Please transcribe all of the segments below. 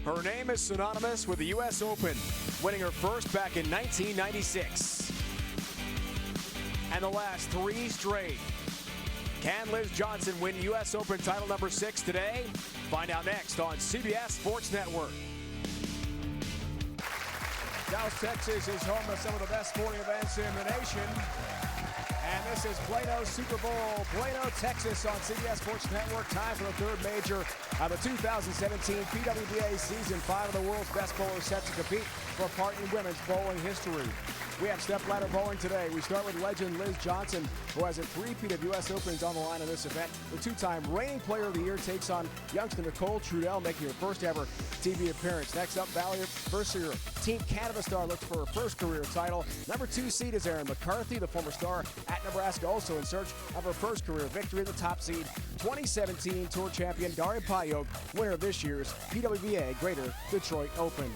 Her name is synonymous with the U.S. Open, winning her first back in 1996. And the last 3 straight. Can Liz Johnson win U.S. Open title number 6 today? Find out next on CBS Sports Network. Dallas, Texas is home to some of the best sporting events in the nation. And this is Plano's Super Bowl, Plano, Texas on CBS Sports Network. Time for the third major of the 2017 PWBA season. 5 of the world's best bowlers set to compete for a part in women's bowling history. We have step ladder bowling today. We start with legend Liz Johnson, who has a three-peat of U.S. Opens on the line in this event. The 2-time reigning player of the year takes on youngster Nicole Trudell, making her first ever TV appearance. Next up, Valley first-year Team Canada star looks for her first career title. Number 2 seed is Erin McCarthy, the former star at Nebraska, also in search of her first career victory in the top seed. 2017 Tour champion Daria Payok, winner of this year's PWBA Greater Detroit Open.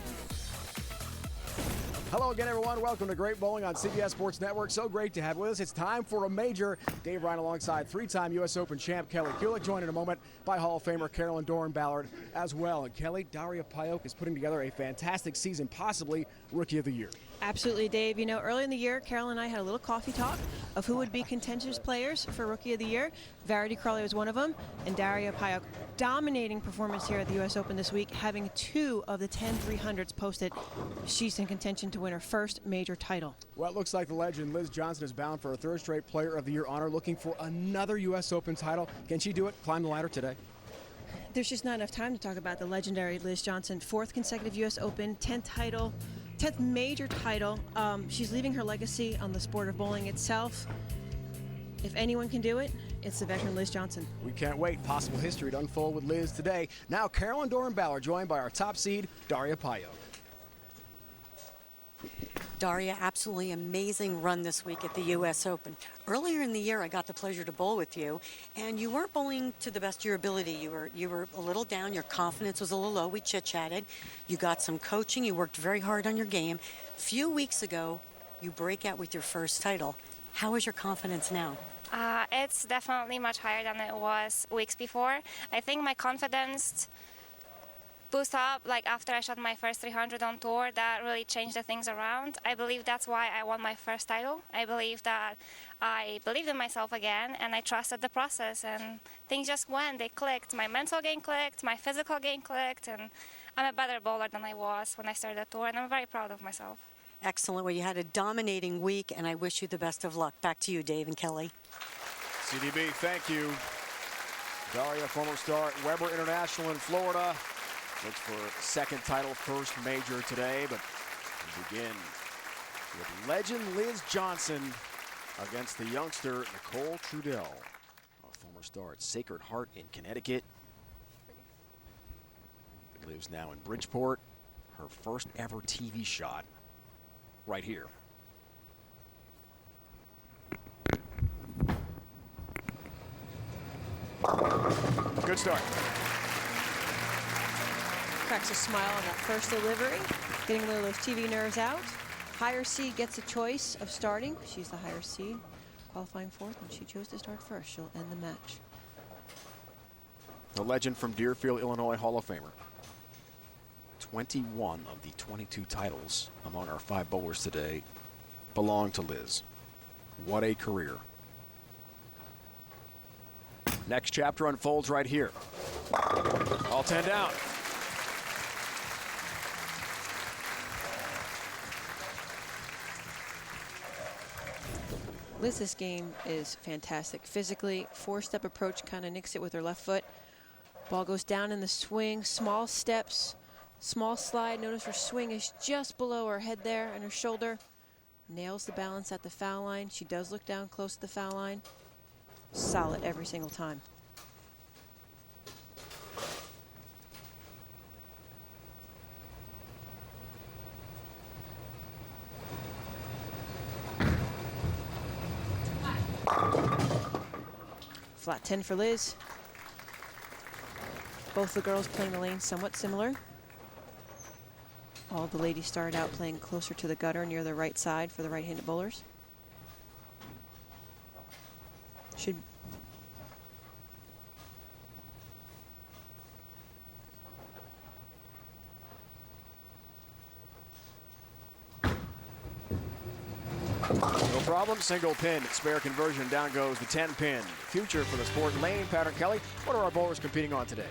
Hello again, everyone. Welcome to Great Bowling on CBS Sports Network. So great to have with us. It's time for a major. Dave Ryan alongside 3-time U.S. Open champ Kelly Kulick, joined in a moment by Hall of Famer Carolyn Doran-Ballard as well. And Kelly, Daria Payok is putting together a fantastic season, possibly Rookie of the Year. Absolutely, Dave. You know, early in the year, Carolyn and I had a little coffee talk of who would be contentious players for Rookie of the Year. Verity Crawley was one of them, and Daria Payok, dominating performance here at the U.S. Open this week, having 2 of the 10 300s posted. She's in contention to win her first major title. Well, it looks like the legend Liz Johnson is bound for a 3rd straight Player of the Year honor, looking for another U.S. Open title. Can she do it? Climb the ladder today? There's just not enough time to talk about the legendary Liz Johnson. 4th consecutive U.S. Open, 10th title, 10th major title. She's leaving her legacy on the sport of bowling itself. If anyone can do it, it's the veteran Liz Johnson. We can't wait. Possible history to unfold with Liz today. Now, Carolyn Doran-Ballard, joined by our top seed, Daria Payok. Daria, absolutely amazing run this week at the U.S. Open. Earlier in the year, I got the pleasure to bowl with you, and you weren't bowling to the best of your ability. You were a little down. Your confidence was a little low. We chit-chatted. You got some coaching. You worked very hard on your game. A few weeks ago, you break out with your first title. How is your confidence now? It's definitely much higher than it was weeks before. I think my confidence boost up like after I shot my first 300 on tour. That really changed the things around. I believe that's why I won my first title. I believe that I believed in myself again, and I trusted the process, and things just went. They clicked. My mental game clicked, my physical game clicked, and I'm a better bowler than I was when I started the tour, and I'm very proud of myself. Excellent. Well, you had a dominating week, and I wish you the best of luck. Back to you, Dave and Kelly. CDB, thank you. Daria, former star at Weber International in Florida. Looks for second title, first major today, but we begin with legend Liz Johnson against the youngster Nicole Trudell, a former star at Sacred Heart in Connecticut. Lives now in Bridgeport. Her first ever TV shot right here. Good start. Cracks a smile on that first delivery, getting a little of those TV nerves out. Higher seed gets a choice of starting. She's the higher seed, qualifying 4th, and she chose to start first. She'll end the match. The legend from Deerfield, Illinois, Hall of Famer. 21 of the 22 titles among our 5 bowlers today belong to Liz. What a career. Next chapter unfolds right here. All 10 down. Liz's game is fantastic. Physically, 4-step approach, kind of nicks it with her left foot. Ball goes down in the swing, small steps, small slide. Notice her swing is just below her head there and her shoulder. Nails the balance at the foul line. She does look down close to the foul line. Solid every single time. Flat 10 for Liz. Both the girls playing the lane somewhat similar. All the ladies started out playing closer to the gutter near the right side for the right-handed bowlers. Should No problem, single pin, spare conversion, down goes the 10 pin. Future for the sport, lane pattern. Kelly, what are our bowlers competing on today?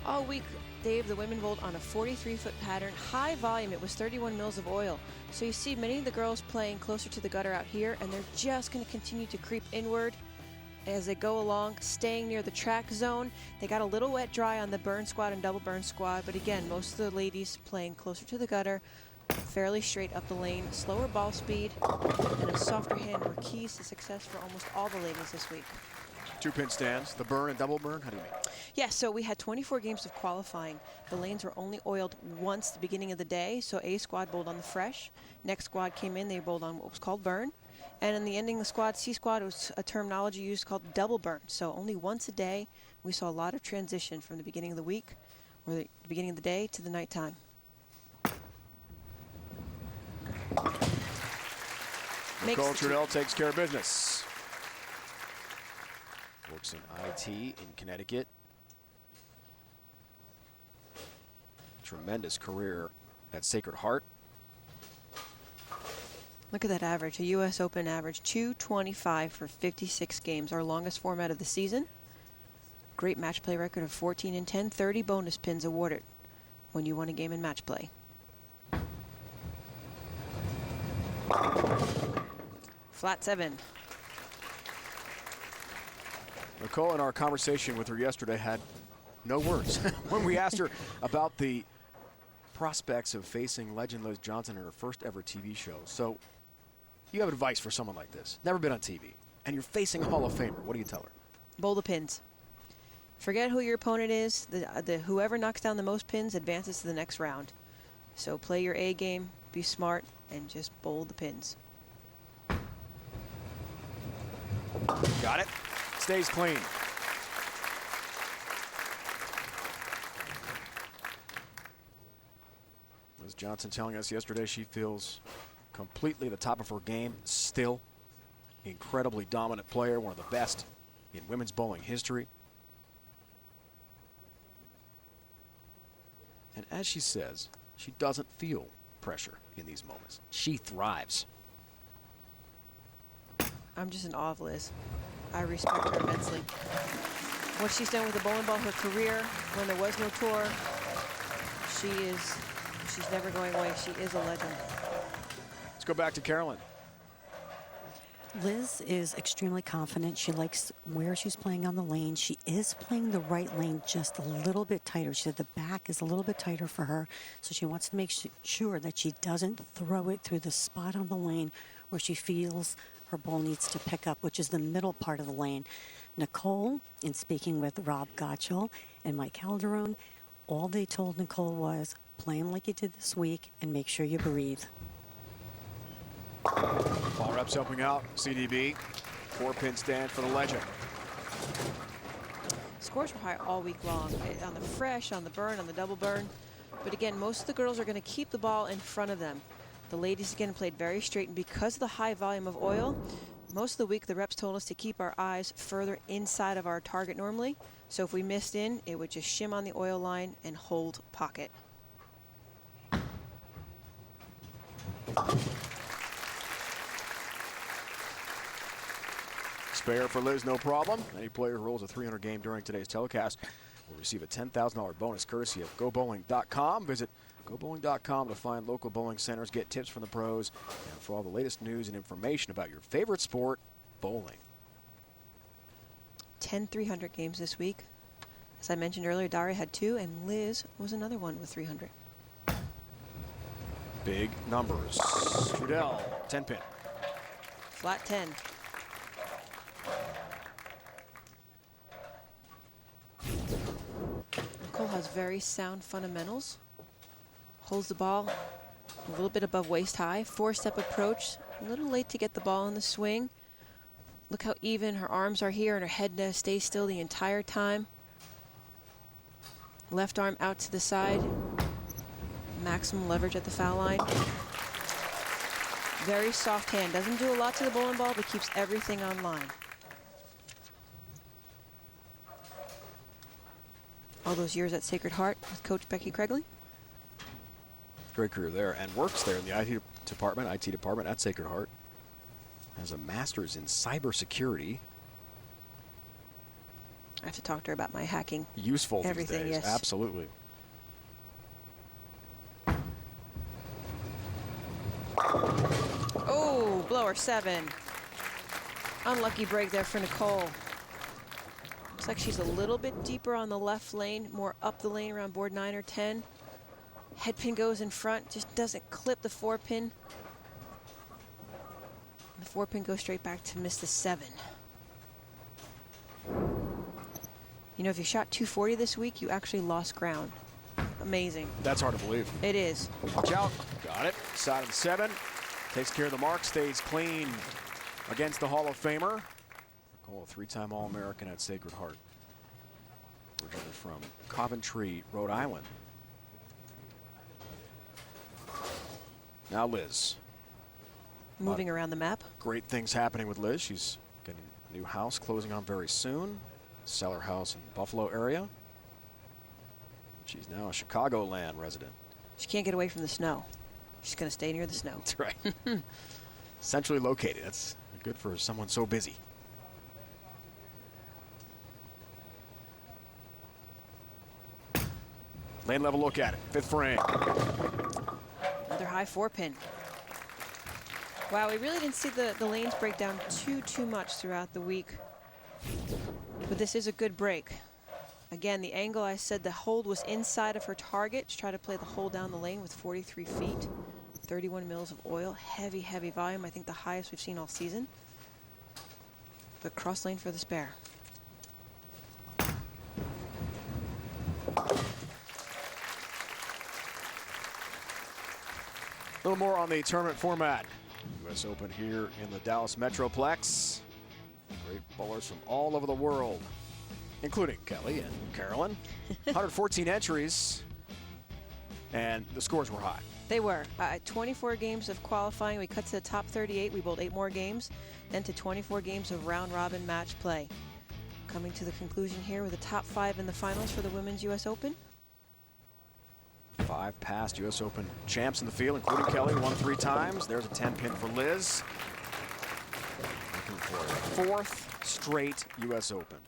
All week, Dave, the women bowled on a 43-foot pattern, high volume. It was 31 mils of oil. So you see many of the girls playing closer to the gutter out here, and they're just going to continue to creep inward as they go along, staying near the track zone. They got a little wet dry on the burn squad and double burn squad, but again, most of the ladies playing closer to the gutter, fairly straight up the lane, slower ball speed, and a softer hand were keys to success for almost all the ladies this week. 2-pin stands, the burn and double burn, how do you mean? Yeah, so we had 24 games of qualifying. The lanes were only oiled once at the beginning of the day, so A squad bowled on the fresh. Next squad came in, they bowled on what was called burn. And in the ending the squad, C squad, was a terminology used called double burn. So only once a day. We saw a lot of transition from the beginning of the week, or the beginning of the day, to the nighttime. Nicole Trudell takes care of business. Works in IT in Connecticut. Tremendous career at Sacred Heart. Look at that average, a U.S. Open average, 225 for 56 games, our longest format of the season. Great match play record of 14 and 10, 30 bonus pins awarded when you won a game in match play. Flat 7. Nicole, in our conversation with her yesterday, had no words when we asked her about the prospects of facing legend Liz Johnson in her first ever TV show. So you have advice for someone like this, never been on TV, and you're facing a Hall of Famer. What do you tell her? Bowl the pins. Forget who your opponent is. Whoever knocks down the most pins advances to the next round. So play your A game, be smart, and just bowl the pins. Got it. Stays clean. Liz Johnson telling us yesterday she feels completely the top of her game still. Incredibly dominant player, one of the best in women's bowling history. And as she says, she doesn't feel pressure in these moments. She thrives. I'm just in awe of Liz. I respect her immensely. What she's done with the bowling ball, her career, when there was no tour, she's never going away. She is a legend. Let's go back to Carolyn. Liz is extremely confident. She likes where she's playing on the lane. She is playing the right lane just a little bit tighter. She said the back is a little bit tighter for her, so she wants to make sure that she doesn't throw it through the spot on the lane where she feels her ball needs to pick up, which is the middle part of the lane. Nicole, in speaking with Rob Gottschall and Mike Calderon, all they told Nicole was, play him like you did this week and make sure you breathe. Ball reps helping out CDB. 4-pin stand for the legend. Scores were high all week long, on the fresh, on the burn, on the double burn. But again, most of the girls are going to keep the ball in front of them. The ladies again played very straight, and because of the high volume of oil, most of the week the reps told us to keep our eyes further inside of our target normally. So if we missed in, it would just shim on the oil line and hold pocket. Spare for Liz, no problem. Any player who rolls a 300 game during today's telecast will receive a $10,000 bonus courtesy of GoBowling.com. Visit GoBowling.com to find local bowling centers, get tips from the pros, and for all the latest news and information about your favorite sport, bowling. 10 300 games this week. As I mentioned earlier, Daria had 2, and Liz was another one with 300. Big numbers. Trudell, 10-pin. Flat 10. Nicole has very sound fundamentals. Holds the ball a little bit above waist high. 4-step approach. A little late to get the ball in the swing. Look how even her arms are here and her head stays still the entire time. Left arm out to the side. Maximum leverage at the foul line. Very soft hand. Doesn't do a lot to the bowling ball, but keeps everything on line. All those years at Sacred Heart with Coach Becky Craigley. Great career there, and works there in the IT department at Sacred Heart. has a master's in cybersecurity. I have to talk to her about my hacking. Useful everything, these days. yes. Absolutely. Oh, blower 7. Unlucky break there for Nicole. Looks like she's a little bit deeper on the left lane, more up the lane around board 9 or 10. Head pin goes in front, just doesn't clip the 4-pin. The 4-pin goes straight back to miss the 7. You know, if you shot 240 this week, you actually lost ground. Amazing. That's hard to believe. It is. Watch out. Got it. Side of the 7. Takes care of the mark, stays clean against the Hall of Famer. Nicole, a 3-time All-American at Sacred Heart. Originally from Coventry, Rhode Island. Now Liz. Moving around the map. Great things happening with Liz. She's getting a new house closing on very soon. Cellar house in the Buffalo area. She's now a Chicagoland resident. She can't get away from the snow. She's going to stay near the snow. That's right. Centrally located. That's good for someone so busy. Lane level look at it. 5th frame. Another high 4-pin. Wow, we really didn't see the lanes break down too much throughout the week. But this is a good break. Again, the angle, I said the hold was inside of her target. She tried to play the hold down the lane with 43 feet. 31 mils of oil. Heavy, heavy volume. I think the highest we've seen all season. But cross lane for the spare. A little more on the tournament format. U.S. Open here in the Dallas Metroplex. Great bowlers from all over the world, including Kelly and Carolyn. 114 entries, and the scores were high. They were. 24 games of qualifying. We cut to the top 38. We bowled 8 more games, then to 24 games of round-robin match play. Coming to the conclusion here with the top 5 in the finals for the Women's U.S. Open. 5 past U.S. Open champs in the field, including Kelly, won 3 times. There's a 10-pin for Liz. Looking for a 4th straight U.S. Open.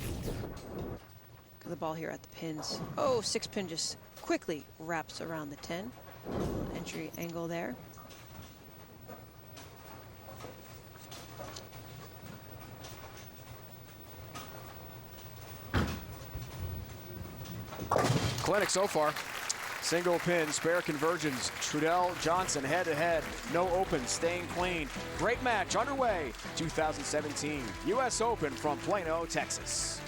Look at the ball here at the pins. Oh, 6-pin just quickly wraps around the 10. Little entry angle there. Clinic so far. Single pin, spare conversions. Trudell, Johnson head-to-head. No open, staying clean. Great match underway. 2017 U.S. Open from Plano, Texas.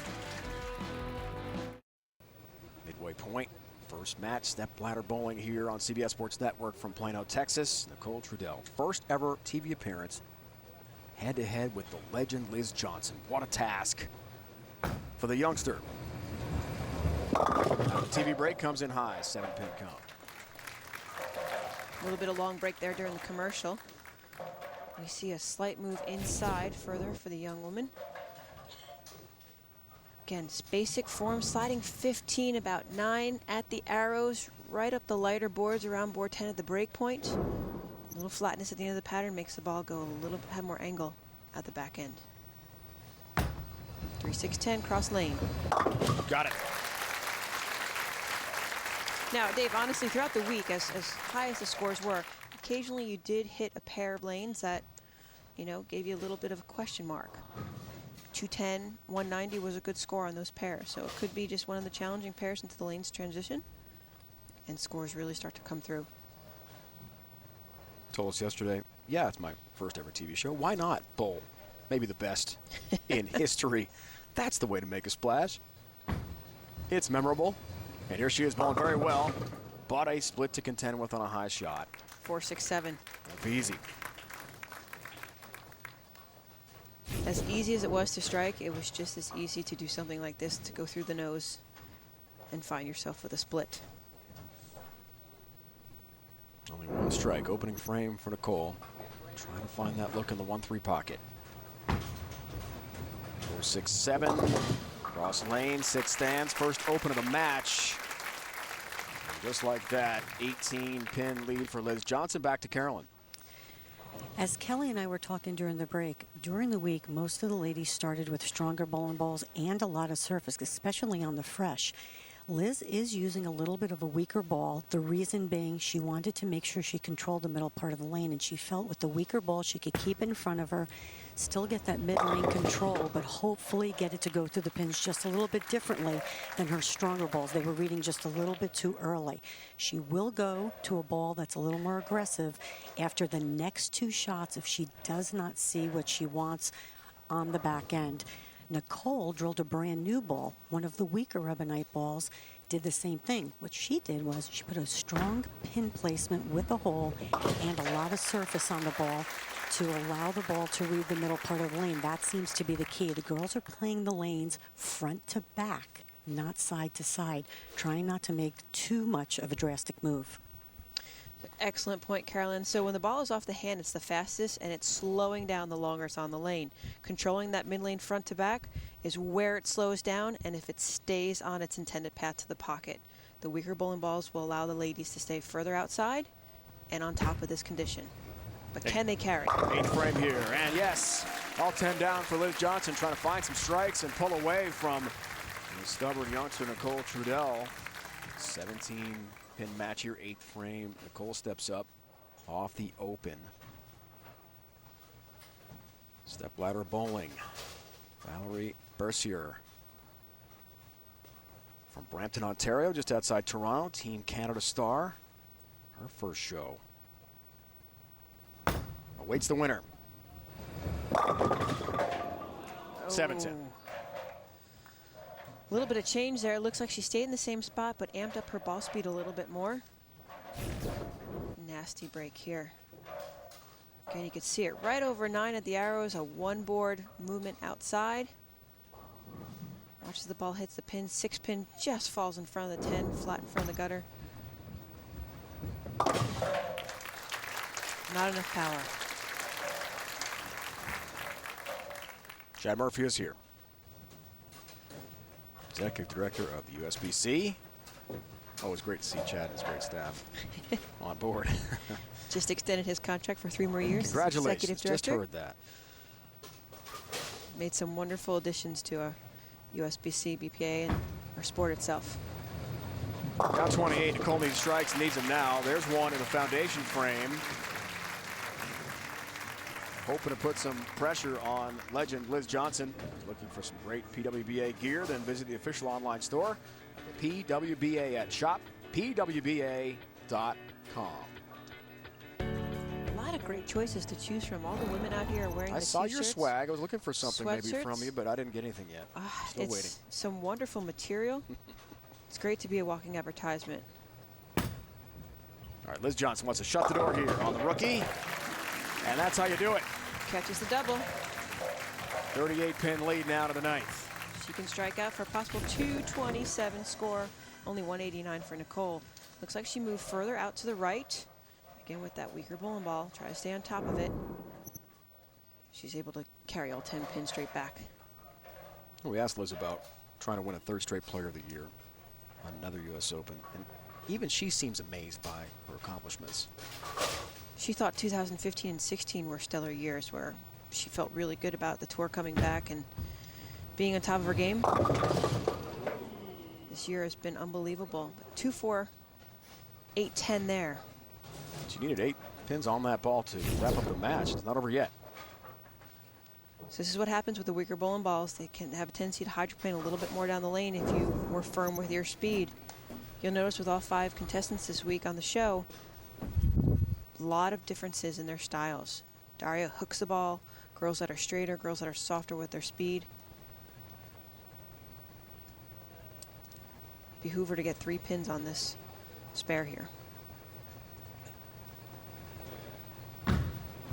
Midway point. First match, step ladder bowling here on CBS Sports Network from Plano, Texas. Nicole Trudell, first ever TV appearance. Head-to-head with the legend Liz Johnson. What a task for the youngster. The TV break comes in high, 7-pin count. A little bit of long break there during the commercial. We see a slight move inside further for the young woman. Again, it's basic form, sliding 15, about 9 at the arrows, right up the lighter boards around board 10 at the break point. A little flatness at the end of the pattern makes the ball go a little, have more angle at the back end. 3-6-10, cross lane. Got it. Now, Dave, honestly, throughout the week, as high as the scores were, occasionally you did hit a pair of lanes that, you know, gave you a little bit of a question mark. 210, 190 was a good score on those pairs, so it could be just one of the challenging pairs into the lanes transition, and scores really start to come through. Told us yesterday, yeah, it's my first ever TV show. Why not bowl? Maybe the best in history. That's the way to make a splash. It's memorable. And here she is bowling very well. But a split to contend with on a high shot. 4-6-7. Won't be easy. As easy as it was to strike, it was just as easy to do something like this, to go through the nose and find yourself with a split. Only one strike, opening frame for Nicole. Trying to find that look in the 1-3 pocket. 4-6-7. Cross lane, 6 stands, first open of the match. And just like that, 18-pin lead for Liz Johnson. Back to Carolyn. As Kelly and I were talking during the break, during the week, most of the ladies started with stronger bowling balls and a lot of surface, especially on the fresh. Liz is using a little bit of a weaker ball, the reason being she wanted to make sure she controlled the middle part of the lane, and she felt with the weaker ball she could keep it in front of her, still get that mid-lane control, but hopefully get it to go through the pins just a little bit differently than her stronger balls. They were reading just a little bit too early. She will go to a ball that's a little more aggressive after the next 2 shots if she does not see what she wants on the back end. Nicole drilled a brand new ball. One of the weaker Ebonite balls did the same thing. What she did was she put a strong pin placement with a hole and a lot of surface on the ball to allow the ball to read the middle part of the lane. That seems to be the key. The girls are playing the lanes front to back, not side to side, trying not to make too much of a drastic move. Excellent point, Carolyn. So when the ball is off the hand, it's the fastest, and it's slowing down the longer it's on the lane. Controlling that mid-lane front to back is where it slows down, and if it stays on its intended path to the pocket. The weaker bowling balls will allow the ladies to stay further outside and on top of this condition. But can they carry? 8th frame here, and yes, all 10 down for Liz Johnson, trying to find some strikes and pull away from the stubborn youngster Nicole Trudell. 17-pin match here, 8th frame. Nicole steps up off the open. Step ladder bowling. Valerie Bercier from Brampton, Ontario, just outside Toronto. Team Canada star. Her first show. Awaits the winner. 7-10. A little bit of change there. Looks like she stayed in the same spot but amped up her ball speed a little bit more. Nasty break here. Again, you can see it right over 9 at the arrows, a 1-board movement outside. Watch as the ball hits the pin. 6-pin just falls in front of the 10, flat in front of the gutter. Not enough power. Chad Murphy is here. Executive Director of the USBC. Always great to see Chad and his great staff on board. Just extended his contract for 3 more years. Congratulations, Executive Director. just heard that. Made some wonderful additions to our USBC, BPA, and our sport itself. Down 28, Nicole needs strikes, needs them now. There's one in the foundation frame. Hoping to put some pressure on legend Liz Johnson. Looking for some great PWBA gear, then visit the official online store, the PWBA at shoppwba.com. A lot of great choices to choose from. All the women out here are wearing I the saw t-shirts. your swag. I was looking for something maybe from Sweatshirts. you, but I didn't get anything yet. Still It's waiting. some wonderful material. It's great to be a walking advertisement. All right, Liz Johnson wants to shut the door here on the rookie. And that's how you do it. Catches the double. 38-pin lead now to the 9th. She can strike out for a possible 227 score. Only 189 for Nicole. Looks like she moved further out to the right. Again with that weaker bowling ball. Try to stay on top of it. She's able to carry all 10 pins straight back. We asked Liz about trying to win a 3rd straight Player of the Year on another U.S. Open. And even she seems amazed by her accomplishments. She thought 2015 and 16 were stellar years where she felt really good about the tour coming back and being on top of her game. This year has been unbelievable. 2-4, 8-10 there. She needed 8 pins on that ball to wrap up the match. It's not over yet. So this is what happens with the weaker bowling balls. They can have a tendency to hydroplane a little bit more down the lane if you were firm with your speed. You'll notice with all 5 contestants this week on the show, a lot of differences in their styles. Daria hooks the ball, girls that are straighter, girls that are softer with their speed. Behoove her to get 3 pins on this spare here.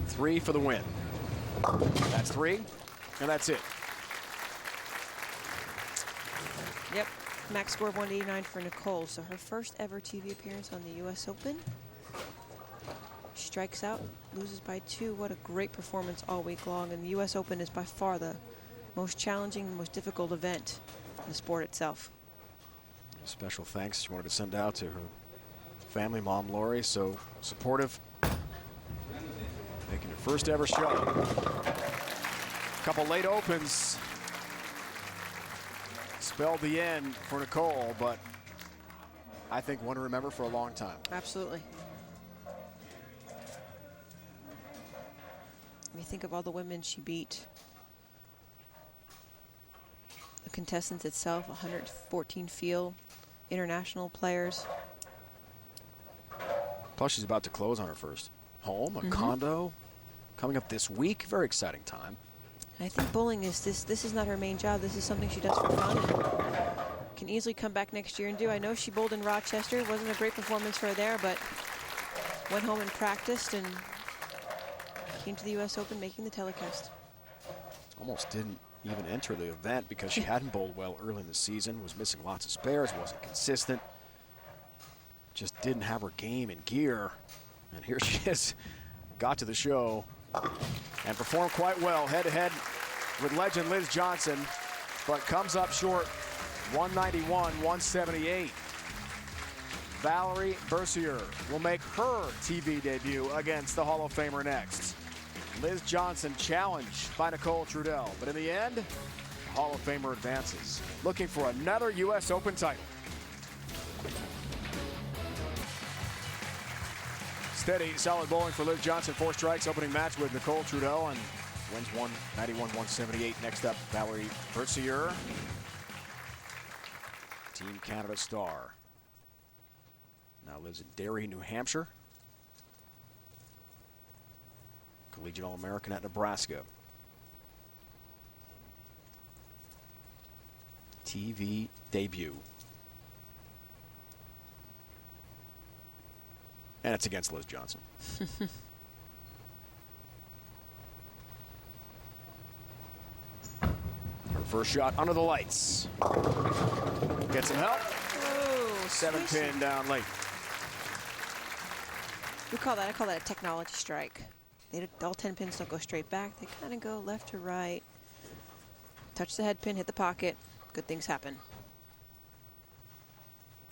3 for the win. That's 3, and that's it. Yep, max score of 189 for Nicole. So her first ever TV appearance on the U.S. Open. She strikes out, loses by 2. What a great performance all week long. And the U.S. Open is by far the most challenging, most difficult event in the sport itself. Special thanks she wanted to send out to her family, Mom Lori, so supportive. making her first ever show. Couple late opens spelled the end for Nicole, but I think one to remember for a long time. Absolutely. When you think of all the women she beat, the contestants itself, 114 field international players. Plus, she's about to close on her first home, a condo, coming up this week. Very exciting time. And I think bowling is this is not her main job. This is something she does for fun and can easily come back next year and do. I know she bowled in Rochester. It wasn't a great performance for her there, but went home and practiced and came to the U.S. Open making the telecast. Almost didn't even enter the event because she hadn't bowled well early in the season, was missing lots of spares, wasn't consistent. Just didn't have her game in gear. And here she is, got to the show and performed quite well head-to-head with legend Liz Johnson, but comes up short, 191-178. Valerie Bercier will make her TV debut against the Hall of Famer next. Liz Johnson challenged by Nicole Trudell, but in the end, the Hall of Famer advances, looking for another U.S. Open title. Steady, solid bowling for Liz Johnson. 4 strikes, opening match with Nicole Trudell, and wins 191-178. Next up, Valerie Bercier, Team Canada star. Now lives in Derry, New Hampshire. Collegiate All-American at Nebraska. TV debut. And it's against Liz Johnson. Her first shot under the lights. Get some help. Oh, 7-pin down late. I call that a technology strike. All 10 pins don't go straight back. They kind of go left to right. Touch the head pin, hit the pocket. Good things happen.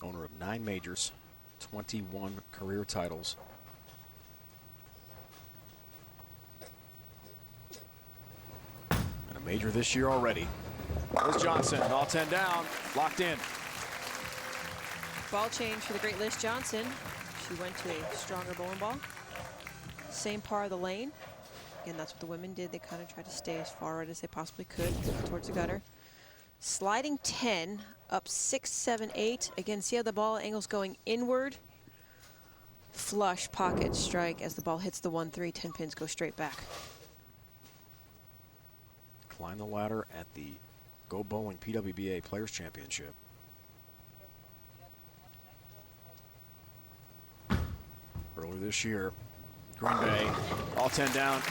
Owner of 9 majors, 21 career titles. And a major this year already. Liz Johnson, all 10 down, locked in. Ball change for the great Liz Johnson. She went to a stronger bowling ball. Same par of the lane. Again, that's what the women did. They kind of tried to stay as far right as they possibly could towards the gutter. Sliding 10, up 6, 7, 8. Again, see how the ball angle's going inward. Flush pocket strike as the ball hits the 1-3. 10 pins go straight back. Climb the ladder at the Go Bowling PWBA Players Championship. Earlier this year, Green Bay, all 10 down.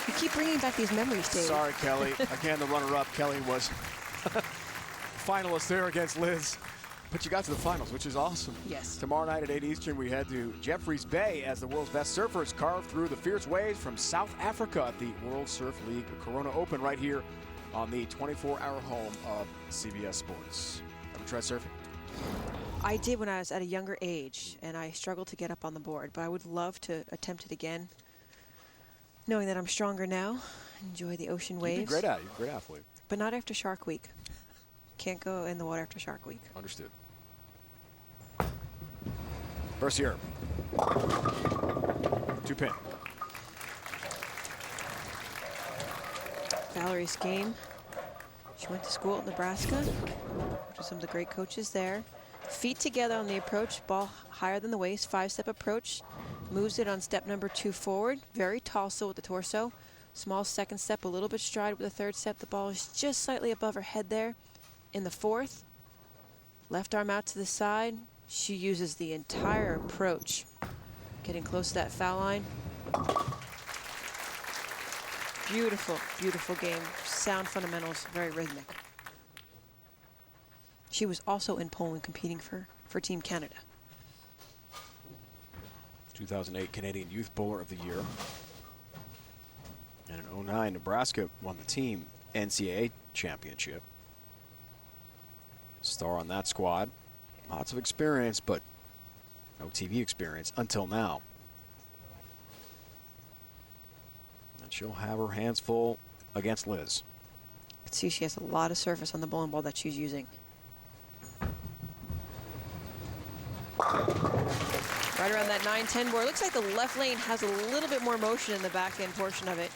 You keep bringing back these memories, Dave. Sorry, Kelly. Again, the runner-up. Kelly was finalist there against Liz. But you got to the finals, which is awesome. Yes. Tomorrow night at 8 Eastern, we head to Jeffreys Bay as the world's best surfers carve through the fierce waves from South Africa at the World Surf League Corona Open right here on the 24-hour home of CBS Sports. Ever tried surfing? I did when I was at a younger age, and I struggled to get up on the board, but I would love to attempt it again, knowing that I'm stronger now. Enjoy the ocean waves. You'd be great at it. You're a great athlete. But not after Shark Week. Can't go in the water after Shark Week. Understood. Bercier. 2-pin. Valerie's game. She went to school at Nebraska, which is some of the great coaches there. Feet together on the approach, ball higher than the waist, 5-step approach. Moves it on step number 2 forward. Very tall still with the torso. Small second step, a little bit stride with the third step. The ball is just slightly above her head there. In the 4th, left arm out to the side. She uses the entire approach. Getting close to that foul line. Beautiful, beautiful game. Sound fundamentals, very rhythmic. She was also in Poland competing for Team Canada. 2008 Canadian Youth Bowler of the Year. And in 2009, Nebraska won the team NCAA championship. Star on that squad. Lots of experience, but no TV experience until now. she'll have her hands full against Liz. You can see she has a lot of surface on the bowling ball that she's using. Right around that 9-10 board. Looks like the left lane has a little bit more motion in the back end portion of it.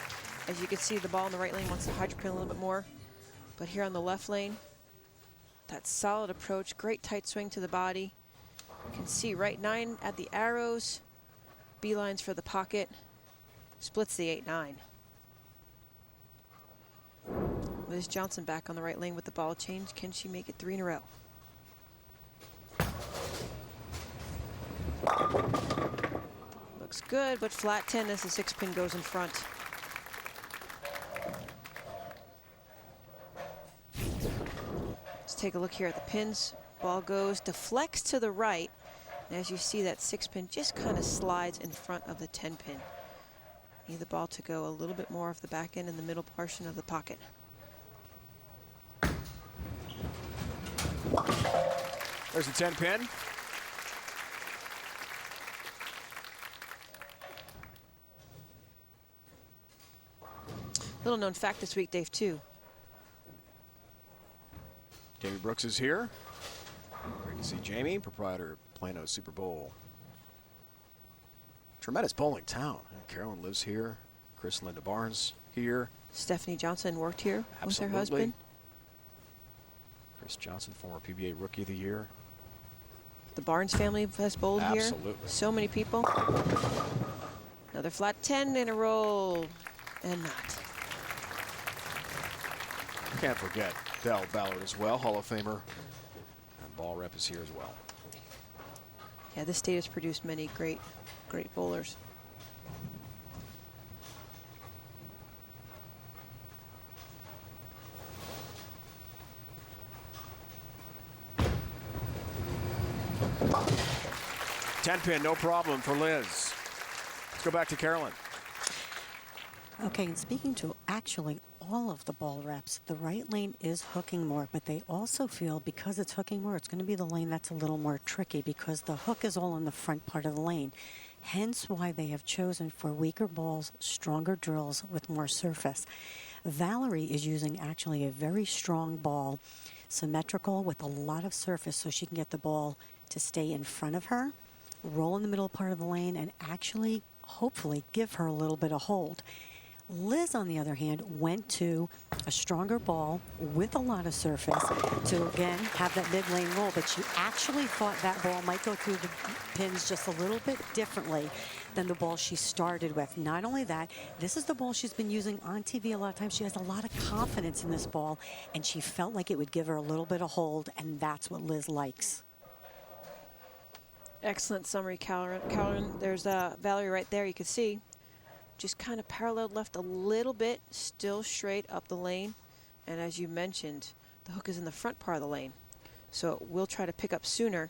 As you can see, the ball in the right lane wants to hydropin a little bit more. But here on the left lane, that solid approach, great tight swing to the body. You can see right 9 at the arrows, beelines for the pocket, splits the 8-9. Liz Johnson back on the right lane with the ball change. Can she make it 3 in a row? Looks good, but flat 10 as the 6-pin goes in front. Let's take a look here at the pins. Ball goes, deflects to the right. And as you see, that 6-pin just kind of slides in front of the 10-pin. Need the ball to go a little bit more off the back end in the middle portion of the pocket. There's the 10-pin. Little known fact this week, Dave, too. Jamie Brooks is here. Great to see Jamie, proprietor of Plano's Super Bowl. Tremendous bowling town. Carolyn lives here. Chris and Linda Barnes here. Stephanie Johnson worked here with her Absolutely. husband. Chris Johnson, former PBA Rookie of the Year. The Barnes family has bowled here. Absolutely. So many people. Another flat 10 in a row. And not. Can't forget Del Ballard as well, Hall of Famer. And Ball Rep is here as well. Yeah, this state has produced many great bowlers. Ten-pin, no problem for Liz. Let's go back to Carolyn. Okay, and speaking to actually all of the ball reps, the right lane is hooking more, but they also feel because it's hooking more, it's going to be the lane that's a little more tricky because the hook is all in the front part of the lane. Hence why they have chosen for weaker balls, stronger drills with more surface. Valerie is using actually a very strong ball, symmetrical with a lot of surface so she can get the ball to stay in front of her, roll in the middle part of the lane, and actually, hopefully, give her a little bit of hold. Liz, on the other hand, went to a stronger ball with a lot of surface to, again, have that mid-lane roll, but she actually thought that ball might go through the pins just a little bit differently than the ball she started with. Not only that, this is the ball she's been using on TV a lot of times. She has a lot of confidence in this ball, and she felt like it would give her a little bit of hold, and that's what Liz likes. Excellent summary, Carolyn. There's Valerie right there. You can see just kind of paralleled left a little bit, still straight up the lane. And as you mentioned, the hook is in the front part of the lane. So it will try to pick up sooner,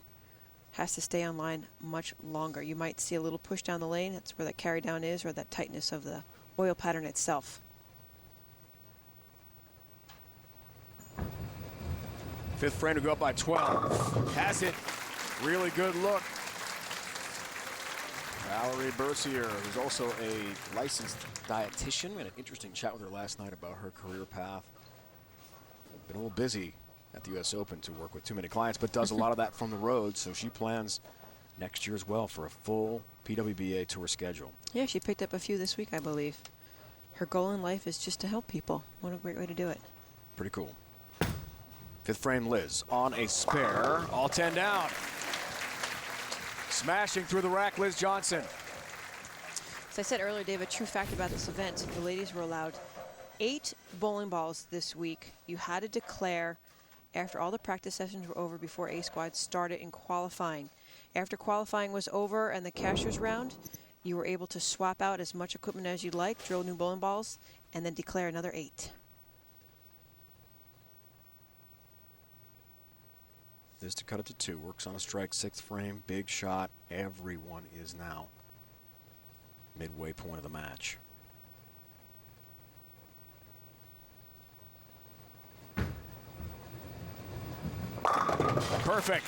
has to stay on line much longer. You might see a little push down the lane. That's where that carry down is, or that tightness of the oil pattern itself. Fifth frame to go up by 12. Has it. Really good look. Valerie Bercier, who's also a licensed dietitian. We had an interesting chat with her last night about her career path. Been a little busy at the US Open to work with too many clients, but does a lot of that from the road, so she plans next year as well for a full PWBA tour schedule. Yeah, she picked up a few this week, I believe. Her goal in life is just to help people. What a great way to do it. Pretty cool. Fifth frame Liz on a spare, all 10 down. Smashing through the rack, Liz Johnson. As I said earlier, Dave, a true fact about this event, the ladies were allowed 8 bowling balls this week. You had to declare after all the practice sessions were over before A squad started in qualifying. After qualifying was over and the cashier's round, you were able to swap out as much equipment as you'd like, drill new bowling balls, and then declare another 8. This to cut it to 2. Works on a strike, 6th frame, big shot. Everyone is now midway point of the match. Perfect.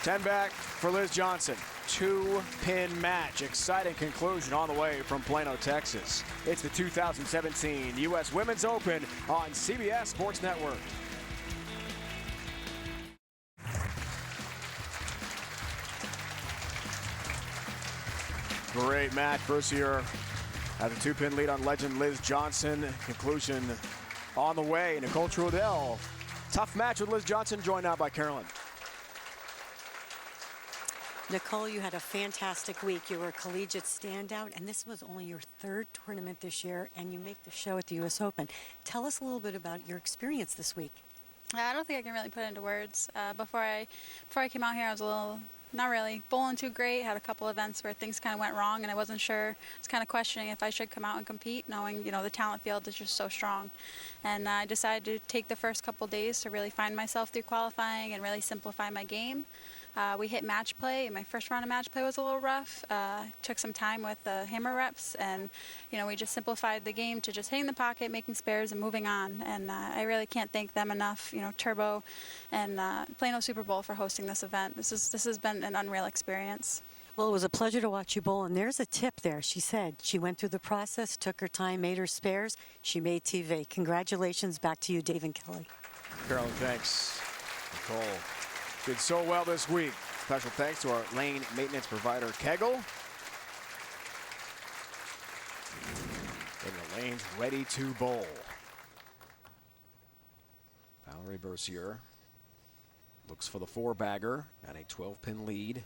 10 back for Liz Johnson. 2-pin match. Exciting conclusion on the way from Plano, Texas. It's the 2017 U.S. Women's Open on CBS Sports Network. Great match. First year has a 2-pin lead on legend Liz Johnson. Conclusion on the way. Nicole Trudell. Tough match with Liz Johnson, joined now by Carolyn. Nicole, you had a fantastic week. You were a collegiate standout, and this was only your 3rd tournament this year, and you make the show at the U.S. Open. Tell us a little bit about your experience this week. I don't think I can really put it into words. Before I came out here, I was a little, not really, bowling too great. Had a couple events where things kind of went wrong, and I wasn't sure. I was kind of questioning if I should come out and compete, knowing, the talent field is just so strong. And I decided to take the first couple days to really find myself through qualifying and really simplify my game. We hit match play. My first round of match play was a little rough. Took some time with the hammer reps, and we just simplified the game to just hitting the pocket, making spares, and moving on. And I really can't thank them enough. Turbo and Plano Super Bowl for hosting this event. This has been an unreal experience. Well, it was a pleasure to watch you bowl, and there's a tip there. She said she went through the process, took her time, made her spares. She made TV. Congratulations. Back to you, Dave and Kelly. Carolyn, thanks. Nicole did so well this week. Special thanks to our lane maintenance provider, Kegel. Getting the lanes ready to bowl. Valerie Bercier looks for the 4-bagger at a 12-pin lead.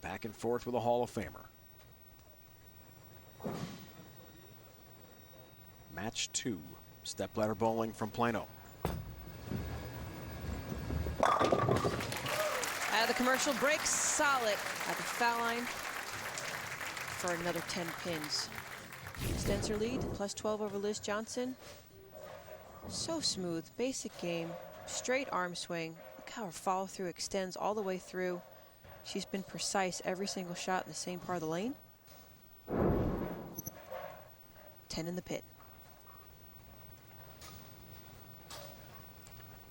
Back and forth with a Hall of Famer. Match 2. Stepladder bowling from Plano. Out of the commercial break, solid at the foul line for another 10 pins. Extends her lead, +12 over Liz Johnson. So smooth, basic game, straight arm swing. Look how her follow through extends all the way through. She's been precise every single shot in the same part of the lane. 10 in the pit.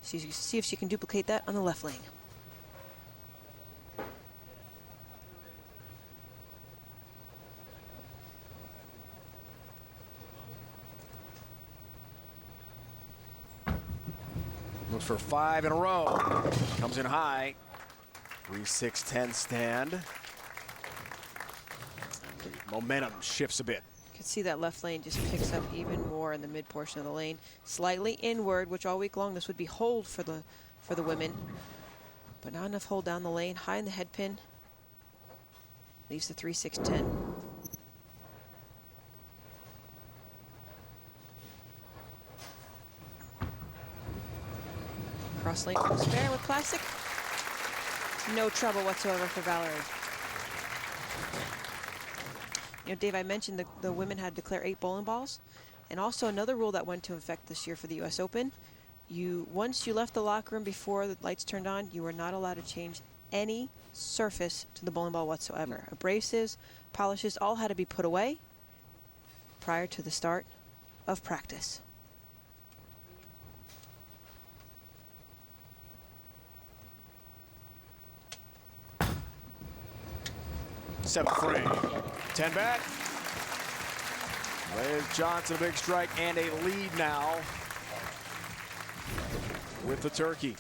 See if she can duplicate that on the left lane. Looks for 5 in a row. Comes in high. 3-6-10 stand. Momentum shifts a bit. You can see that left lane just picks up even more in the mid portion of the lane. Slightly inward, which all week long this would be hold for the women. But not enough hold down the lane. High in the head pin. Leaves the 3-6-10. Cross lane from the spare with classic. No trouble whatsoever for Valerie. Dave, I mentioned the women had to declare 8 bowling balls. And also another rule that went into effect this year for the U.S. Open. Once you left the locker room before the lights turned on, you were not allowed to change any surface to the bowling ball whatsoever. Abrasives, polishes, all had to be put away prior to the start of practice. Seventh frame. 10 back. Liz Johnson, a big strike and a lead now with the turkey. You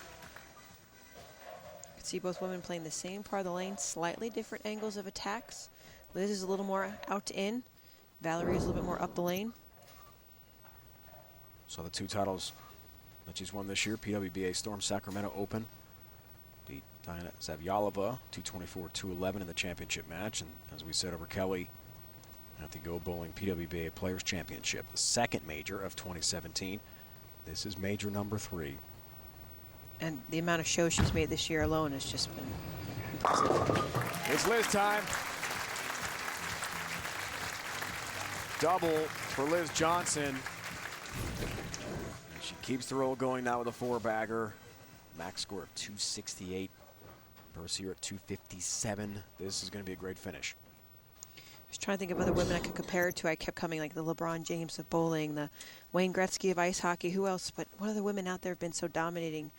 can see both women playing the same part of the lane, slightly different angles of attacks. Liz is a little more out to in. Valerie is a little bit more up the lane. So the 2 titles that she's won this year, PWBA Storm Sacramento Open. Beat Diana Zavyalova 224-211 in the championship match. And as we said over Kelly at the Go Bowling PWBA Players Championship, the second major of 2017. This is major number 3. And the amount of shows she's made this year alone has just been impressive. It's Liz time. Double for Liz Johnson. And she keeps the roll going now with a 4-bagger. Max score of 268. Bercier at 257. This is going to be a great finish. I was trying to think of other women I could compare it to. I kept coming like the LeBron James of bowling, the Wayne Gretzky of ice hockey. Who else? But what other women out there have been so dominating?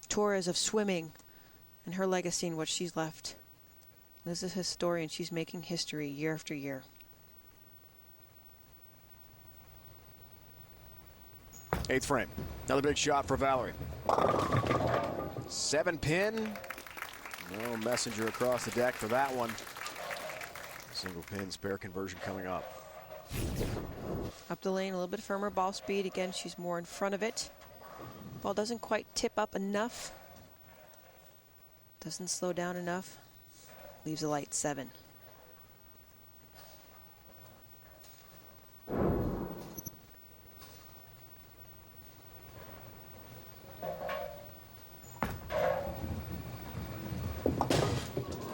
Torres of swimming, and her legacy and what she's left. Liz is a historian. She's making history year after year. 8th frame. Another big shot for Valerie. 7-pin. No messenger across the deck for that one. Single pin spare conversion coming up. Up the lane, a little bit firmer ball speed. Again, she's more in front of it. Ball doesn't quite tip up enough. Doesn't slow down enough. Leaves a light 7.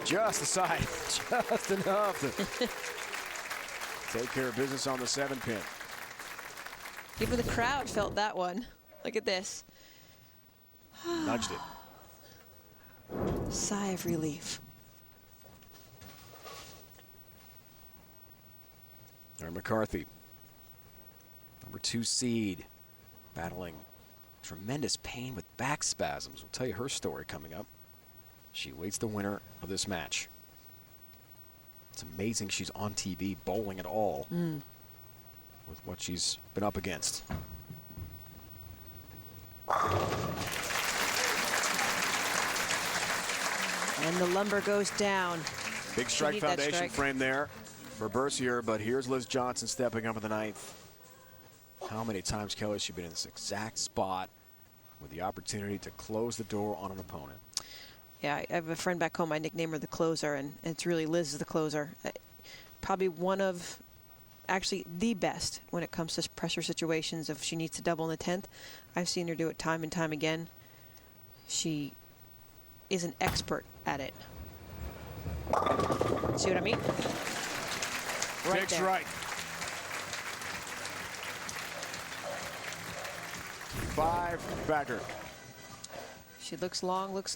Just the side, just enough to take care of business on the 7-pin. Even the crowd felt that one. Look at this. Nudged it. Sigh of relief. Aaron McCarthy, number 2 seed, battling tremendous pain with back spasms. We'll tell you her story coming up. She awaits the winner of this match. It's amazing she's on TV bowling at all with what she's been up against. And the lumber goes down. Big strike need that foundation strike. frame there for Bercier, but here's Liz Johnson stepping up in the 9th. How many times, Kelly, has she been in this exact spot with the opportunity to close the door on an opponent? Yeah, I have a friend back home. I nickname her the closer, and it's really Liz is the closer. Probably one of, actually the best when it comes to pressure situations. If she needs to double in the 10th, I've seen her do it time and time again. She is an expert at it. See what I mean? Right Big there. strike. 5-bagger. She looks long, looks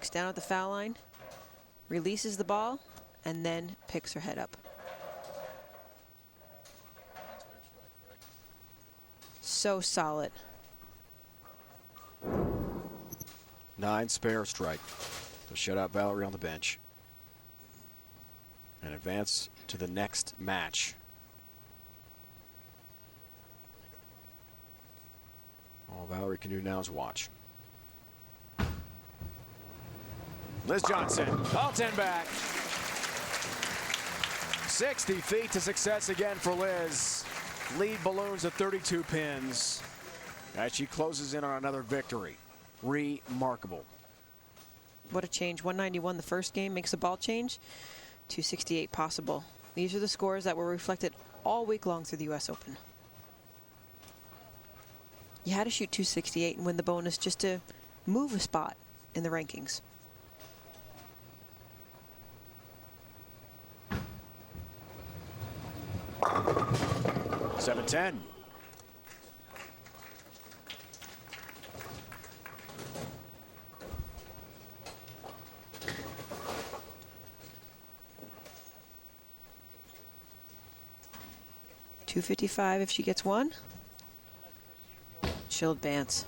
down at the foul line, releases the ball, and then picks her head up. So solid. 9 spare strike to shut out Valerie on the bench and advance to the next match. All Valerie can do now is watch. Liz Johnson, all 10 back. 60 feet to success again for Liz. Lead balloons at 32 pins as she closes in on another victory. Remarkable. What a change. 191 the first game makes a ball change. 268 possible. These are the scores that were reflected all week long through the U.S. Open. You had to shoot 268 and win the bonus just to move a spot in the rankings. $7-10. $255 if she gets one. She'll advance.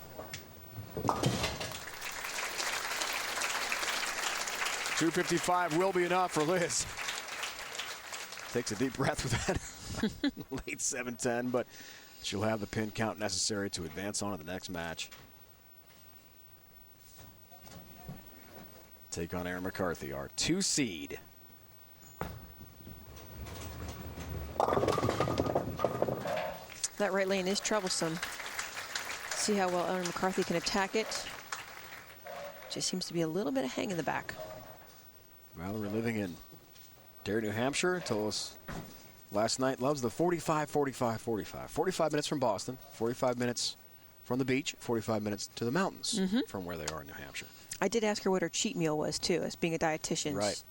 $255 will be enough for Liz. Takes a deep breath with that late 7-10, but she'll have the pin count necessary to advance on to the next match. Take on Aaron McCarthy, our 2 seed. That right lane is troublesome. See how well Aaron McCarthy can attack it. Just seems to be a little bit of hang in the back. Valerie, living in Derry, New Hampshire, told us last night, loves the 45, 45, 45. 45 minutes from Boston, 45 minutes from the beach, 45 minutes to the mountains from where they are in New Hampshire. I did ask her what her cheat meal was, too, as being a dietitian. Right.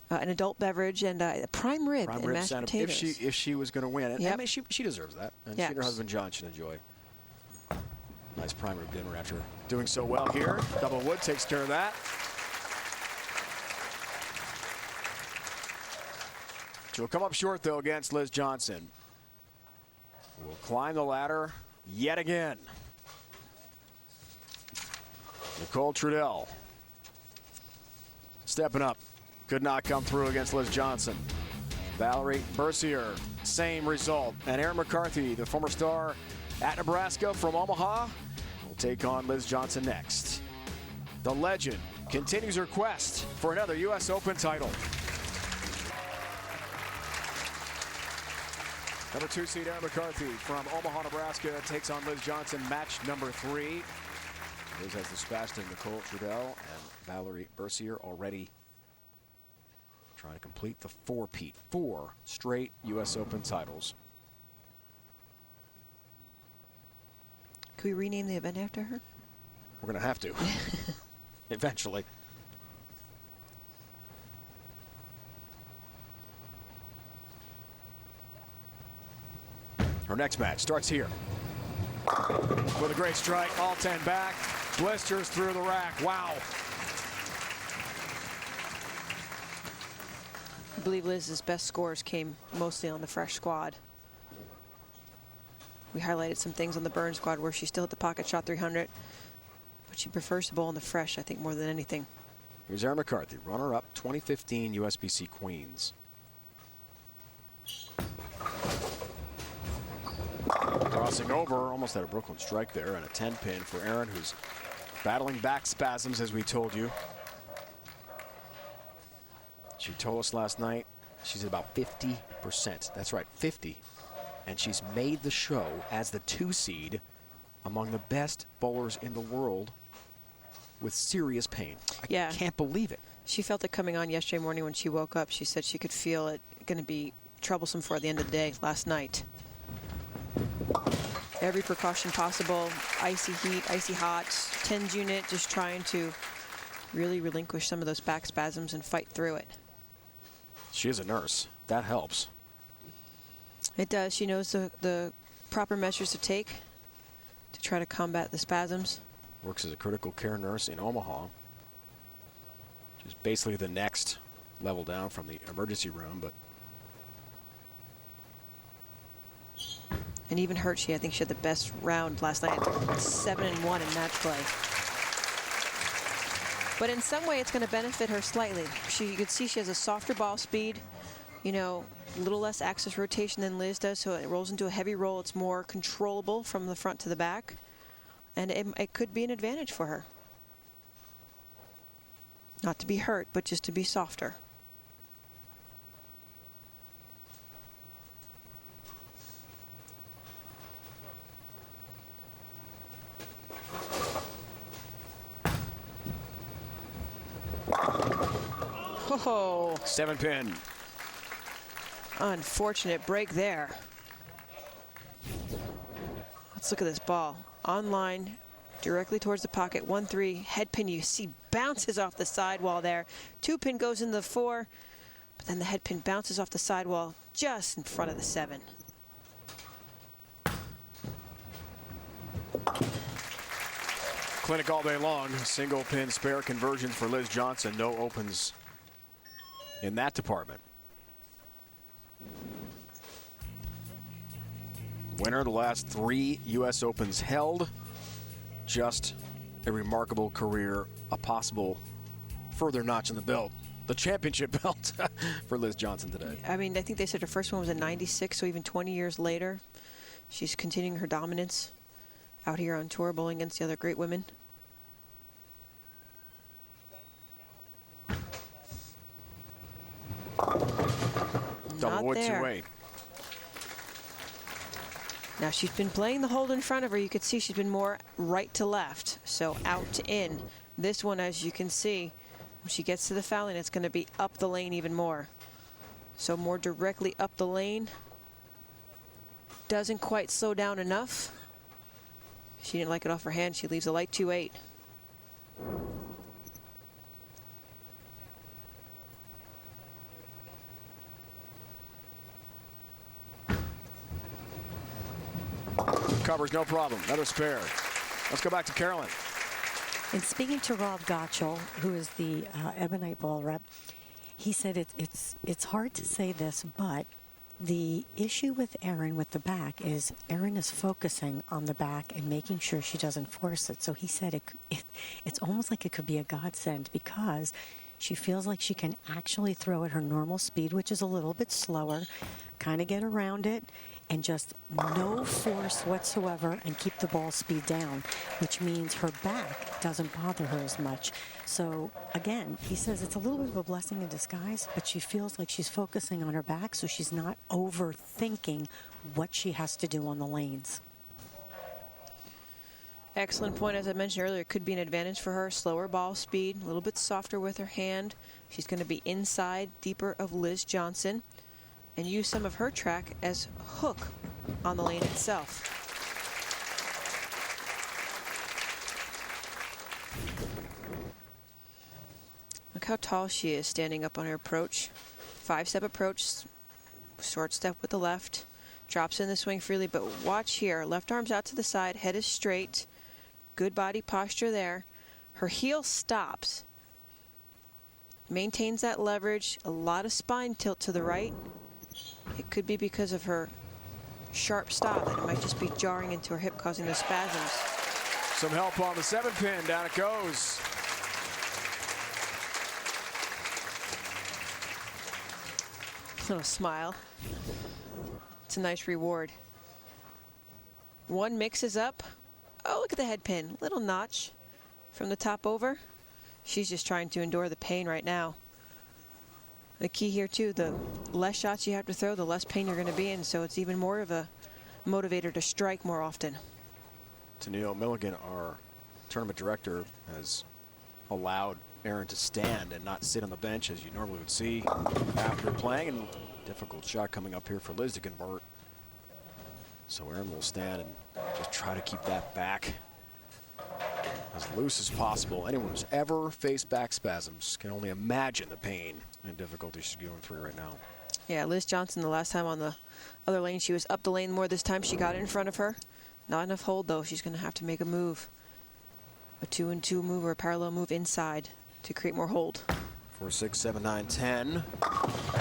An adult beverage and a prime rib and mashed potatoes. If she was going to win. And Yep. I mean, she deserves that. And she and her husband John should enjoy nice prime rib dinner after doing so well here. Double wood takes care of that. She'll come up short, though, against Liz Johnson. Will climb the ladder yet again. Nicole Trudell stepping up Could not come through against Liz Johnson. Valerie Bercier, same result. And Erin McCarthy, the former star at Nebraska from Omaha, will take on Liz Johnson next. The legend continues her quest for another U.S. Open title. Number 2 seed Erin McCarthy from Omaha, Nebraska takes on Liz Johnson, match number 3. Liz has dispatched Nicole Trudell, and Valerie Bercier already trying to complete the four-peat, 4 straight U.S. Open titles. Could we rename the event after her? We're going to have to, eventually. Our next match starts here. With a great strike, all 10 back, blisters through the rack. Wow. I believe Liz's best scores came mostly on the fresh squad. We highlighted some things on the burn squad where she still hit the pocket shot 300, but she prefers to bowl in the fresh, I think, more than anything. Here's Erin McCarthy, runner-up 2015 USBC Queens. Crossing over, almost had a Brooklyn strike there, and a 10-pin for Erin, who's battling back spasms, as we told you. She told us last night she's at about 50%. That's right, 50. And she's made the show as the 2 seed among the best bowlers in the world with serious pain. I can't believe it. She felt it coming on yesterday morning when she woke up. She said she could feel it going to be troublesome for her at the end of the day last night. Every precaution possible, icy heat, icy hot, TENS unit, just trying to really relinquish some of those back spasms and fight through it. She is a nurse. That helps. It does. She knows the proper measures to take to try to combat the spasms. Works as a critical care nurse in Omaha, which is basically the next level down from the emergency room, but and even hurt, I think she had the best round last night, 7-1 in match play. But in some way, it's going to benefit her slightly. You can see she has a softer ball speed, you know, a little less axis rotation than Liz does, so it rolls into a heavy roll. It's more controllable from the front to the back, and it could be an advantage for her. Not to be hurt, but just to be softer. Oh, 7-pin. Unfortunate break there. Let's look at this ball. On line, directly towards the pocket. 1-3, head pin. You see bounces off the sidewall there. 2-pin goes into the 4, but then the head pin bounces off the sidewall just in front of the 7. Clinic all day long. Single pin spare conversion for Liz Johnson. No opens in that department. Winner of the last 3 U.S. Opens held. Just a remarkable career, a possible further notch in the belt. The championship belt for Liz Johnson today. I mean, I think they said her first one was in '96, so even 20 years later, she's continuing her dominance out here on tour, bowling against the other great women. Double wood 2-8. Now she's been playing the hold in front of her. You could see she's been more right to left, so out to in. This one, as you can see, when she gets to the fouling, it's going to be up the lane even more. So more directly up the lane. Doesn't quite slow down enough. She didn't like it off her hand. She leaves a light 2-8. Covers, no problem. Another spare. Let's go back to Carolyn. And speaking to Rob Gottschall, who is the Ebonite ball rep, he said it's hard to say this, but the issue with Erin with the back is Erin is focusing on the back and making sure she doesn't force it. So he said it's almost like it could be a godsend because She feels like she can actually throw at her normal speed, which is a little bit slower, kind of get around it, and just no force whatsoever and keep the ball speed down, which means her back doesn't bother her as much. So again, he says it's a little bit of a blessing in disguise, but she feels like she's focusing on her back, so she's not overthinking what she has to do on the lanes. Excellent point. As I mentioned earlier, it could be an advantage for her. Slower ball speed, a little bit softer with her hand. She's going to be inside, deeper of Liz Johnson, and use some of her track as hook on the lane itself. Look how tall she is standing up on her approach. 5-step approach, short step with the left, drops in the swing freely, but watch here. Left arm's out to the side, head is straight. Good body posture there. Her heel stops. Maintains that leverage. A lot of spine tilt to the right. It could be because of her sharp stop, and it might just be jarring into her hip, causing those spasms. Some help on the 7-pin. Down it goes. Little smile. It's a nice reward. One mixes up. Oh, look at the head pin. Little notch from the top over. She's just trying to endure the pain right now. The key here, too, the less shots you have to throw, the less pain you're going to be in, so it's even more of a motivator to strike more often. Tennille Milligan, our tournament director, has allowed Erin to stand and not sit on the bench as you normally would see after playing, and difficult shot coming up here for Liz to convert. So Erin will stand and just try to keep that back as loose as possible. Anyone who's ever faced back spasms can only imagine the pain and difficulty she's going through right now. Yeah, Liz Johnson, the last time on the other lane, she was up the lane more. This time she got in front of her. Not enough hold, though. She's going to have to make a move. A 2-and-2 move or a parallel move inside to create more hold. 4, 6, 7, 9, 10.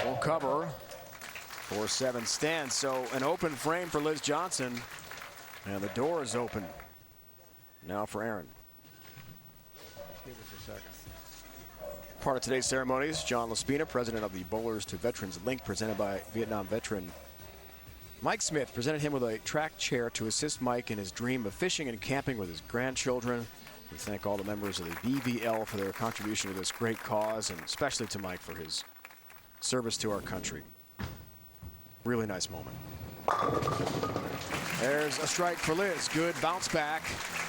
Won't cover. 4, 7 stand. So an open frame for Liz Johnson. And the door is open now for Erin. Give us a second. Part of today's ceremonies, John Laspina, president of the Bowlers to Veterans Link, presented by Vietnam veteran Mike Smith, presented him with a track chair to assist Mike in his dream of fishing and camping with his grandchildren. We thank all the members of the BVL for their contribution to this great cause, and especially to Mike for his service to our country. Really nice moment. There's a strike for Liz. Good bounce back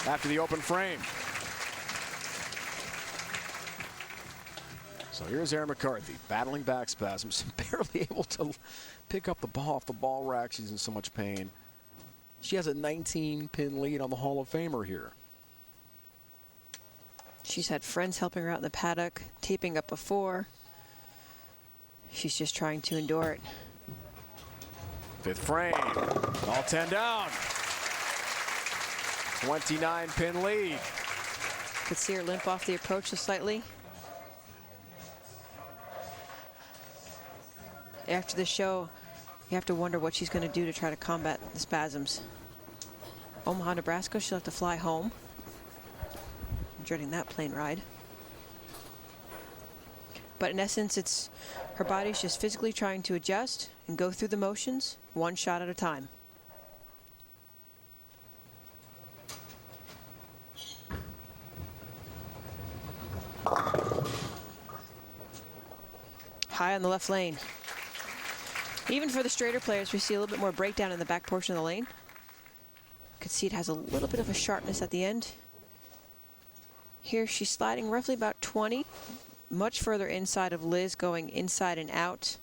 after the open frame. So here's Erin McCarthy battling back spasms, barely able to pick up the ball off the ball rack. She's in so much pain. She has a 19-pin lead on the Hall of Famer here. She's had friends helping her out in the paddock, taping up before. She's just trying to endure it. 5th frame, all 10 down. 29-pin lead. Could see her limp off the approach just slightly. After the show, you have to wonder what she's going to do to try to combat the spasms. Omaha, Nebraska, she'll have to fly home. I'm dreading that plane ride. But in essence, it's her body's just physically trying to adjust and go through the motions, one shot at a time. High on the left lane. Even for the straighter players, we see a little bit more breakdown in the back portion of the lane. You can see it has a little bit of a sharpness at the end. Here she's sliding roughly about 20, much further inside of Liz, going inside and out.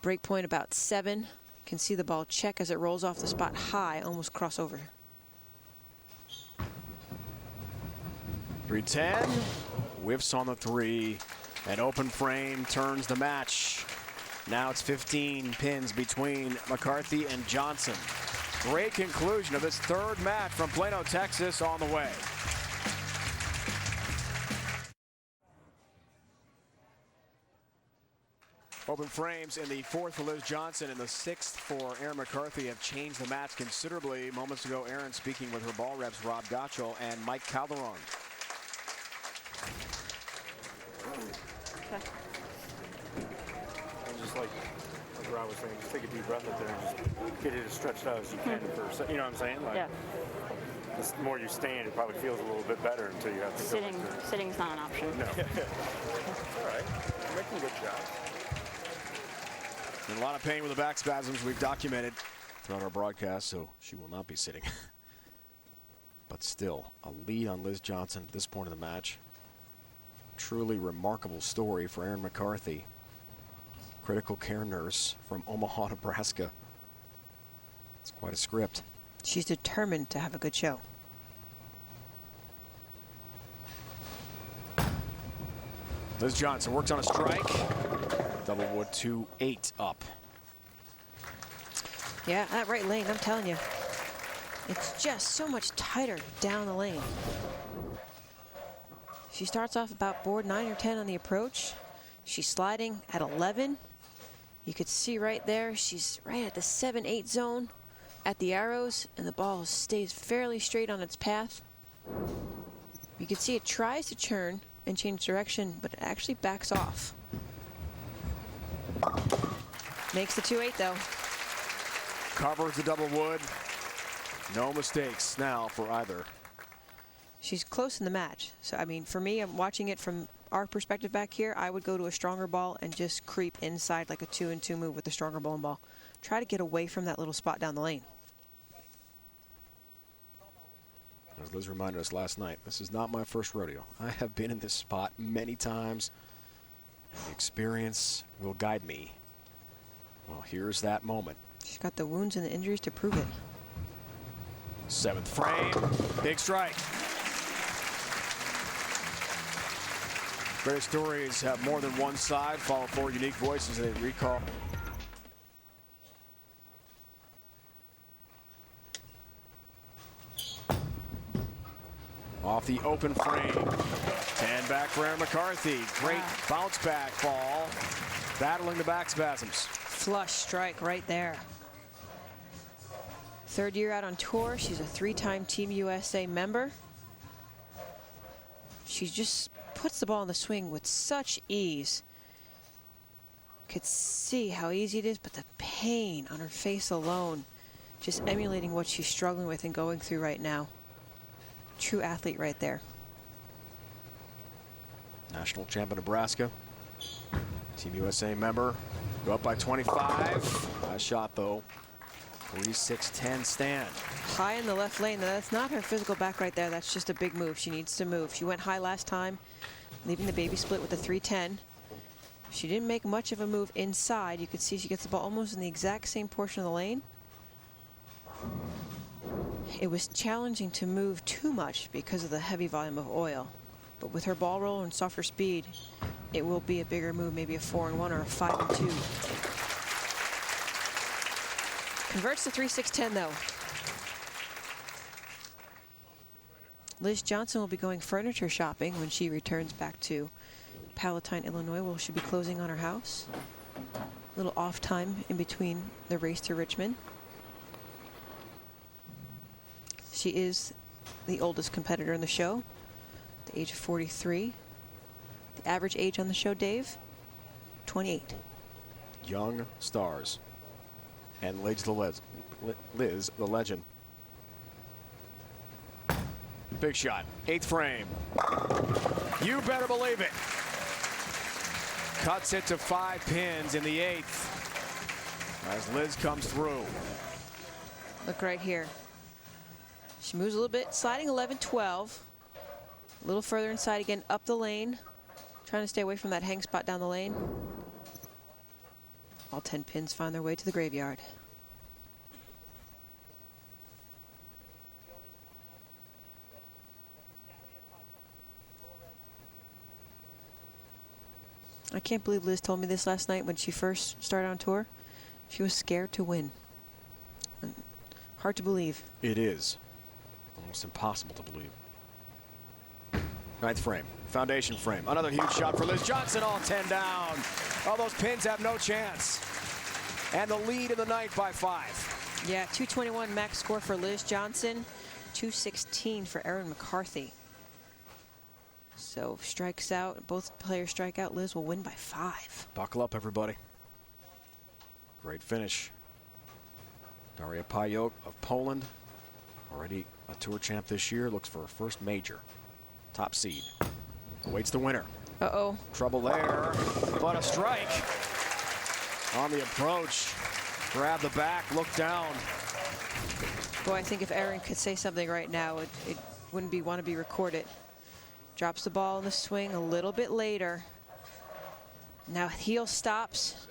Break point about 7. You can see the ball check as it rolls off the spot high, almost crossover. 310, whiffs on the 3, and open frame turns the match. Now it's 15 pins between McCarthy and Johnson. Great conclusion of this 3rd match from Plano, Texas on the way. Open frames in the 4th for Liz Johnson and the 6th for Erin McCarthy have changed the match considerably. Moments ago, Erin speaking with her ball reps Rob Gottschall and Mike Calderon. like where I was saying, just take a deep breath out there and just get it as stretched out as you can for a second. You know what I'm saying? Like, Yeah. the more you stand, it probably feels a little bit better until you have to go into it. Sitting's not an option. No. All right. You're making a good job. In a lot of pain with the back spasms we've documented throughout our broadcast, so she will not be sitting. But still, a lead on Liz Johnson at this point of the match. Truly remarkable story for Erin McCarthy, critical care nurse from Omaha, Nebraska. It's quite a script. She's determined to have a good show. Liz Johnson works on a strike. Double wood 2-8 up. Yeah, that right lane, I'm telling you. It's just so much tighter down the lane. She starts off about board 9 or 10 on the approach. She's sliding at 11. You could see right there, she's right at the 7-8 zone at the arrows, and the ball stays fairly straight on its path. You can see it tries to turn and change direction, but it actually backs off. Makes the 2-8 though. Covers the double wood. No mistakes now for either. She's close in the match. So, I mean, for me, I'm watching it from our perspective back here. I would go to a stronger ball and just creep inside like a 2-2 move with a stronger bowling ball. Try to get away from that little spot down the lane. As Liz reminded us last night, this is not my first rodeo. I have been in this spot many times. The experience will guide me. Well, here's that moment. She's got the wounds and the injuries to prove it. 7th frame, big strike. Great stories have more than one side. Follow 4 unique voices they recall. Off the open frame. 10 back for Erin McCarthy. Great bounce back ball. Battling the back spasms. Flush strike right there. 3rd year out on tour. She's a 3-time Team USA member. She just puts the ball in the swing with such ease. Could see how easy it is, but the pain on her face alone, just emulating what she's struggling with and going through right now. True athlete right there. National champ of Nebraska. Team USA member. Go up by 25. Nice shot though. 3-6-10 stand. High in the left lane. Now, that's not her physical back right there. That's just a big move. She needs to move. She went high last time, leaving the baby split with a 3-10. She didn't make much of a move inside. You could see she gets the ball almost in the exact same portion of the lane. It was challenging to move too much because of the heavy volume of oil. But with her ball roll and softer speed, it will be a bigger move, maybe a 4-1 or a 5-2. Converts to 3-6-10 though. Liz Johnson will be going furniture shopping when she returns back to Palatine, Illinois, where she'll be closing on her house. A little off time in between the race to Richmond. She is the oldest competitor in the show, the age of 43. The average age on the show, Dave, 28. Young stars. And Liz the legend. Big shot. 8th frame. You better believe it. Cuts it to 5 pins in the 8th. As Liz comes through. Look right here. She moves a little bit, sliding 11-12. A little further inside again, up the lane. Trying to stay away from that hang spot down the lane. All 10 pins find their way to the graveyard. I can't believe Liz told me this last night when she first started on tour. She was scared to win. Hard to believe. It is. Almost impossible to believe. 9th frame. Foundation frame. Another huge shot for Liz Johnson. All 10 down. All those pins have no chance. And the lead in the 9th by 5. Yeah, 221 max score for Liz Johnson. 216 for Erin McCarthy. So strikes out. Both players strike out. Liz will win by 5. Buckle up, everybody. Great finish. Daria Pajok of Poland, already a tour champ this year, looks for her first major. Top seed. Awaits the winner. Uh-oh. Trouble there, but a strike on the approach. Grab the back, look down. Boy, I think if Erin could say something right now, it wouldn't want to be recorded. Drops the ball in the swing a little bit later. Now heel stops.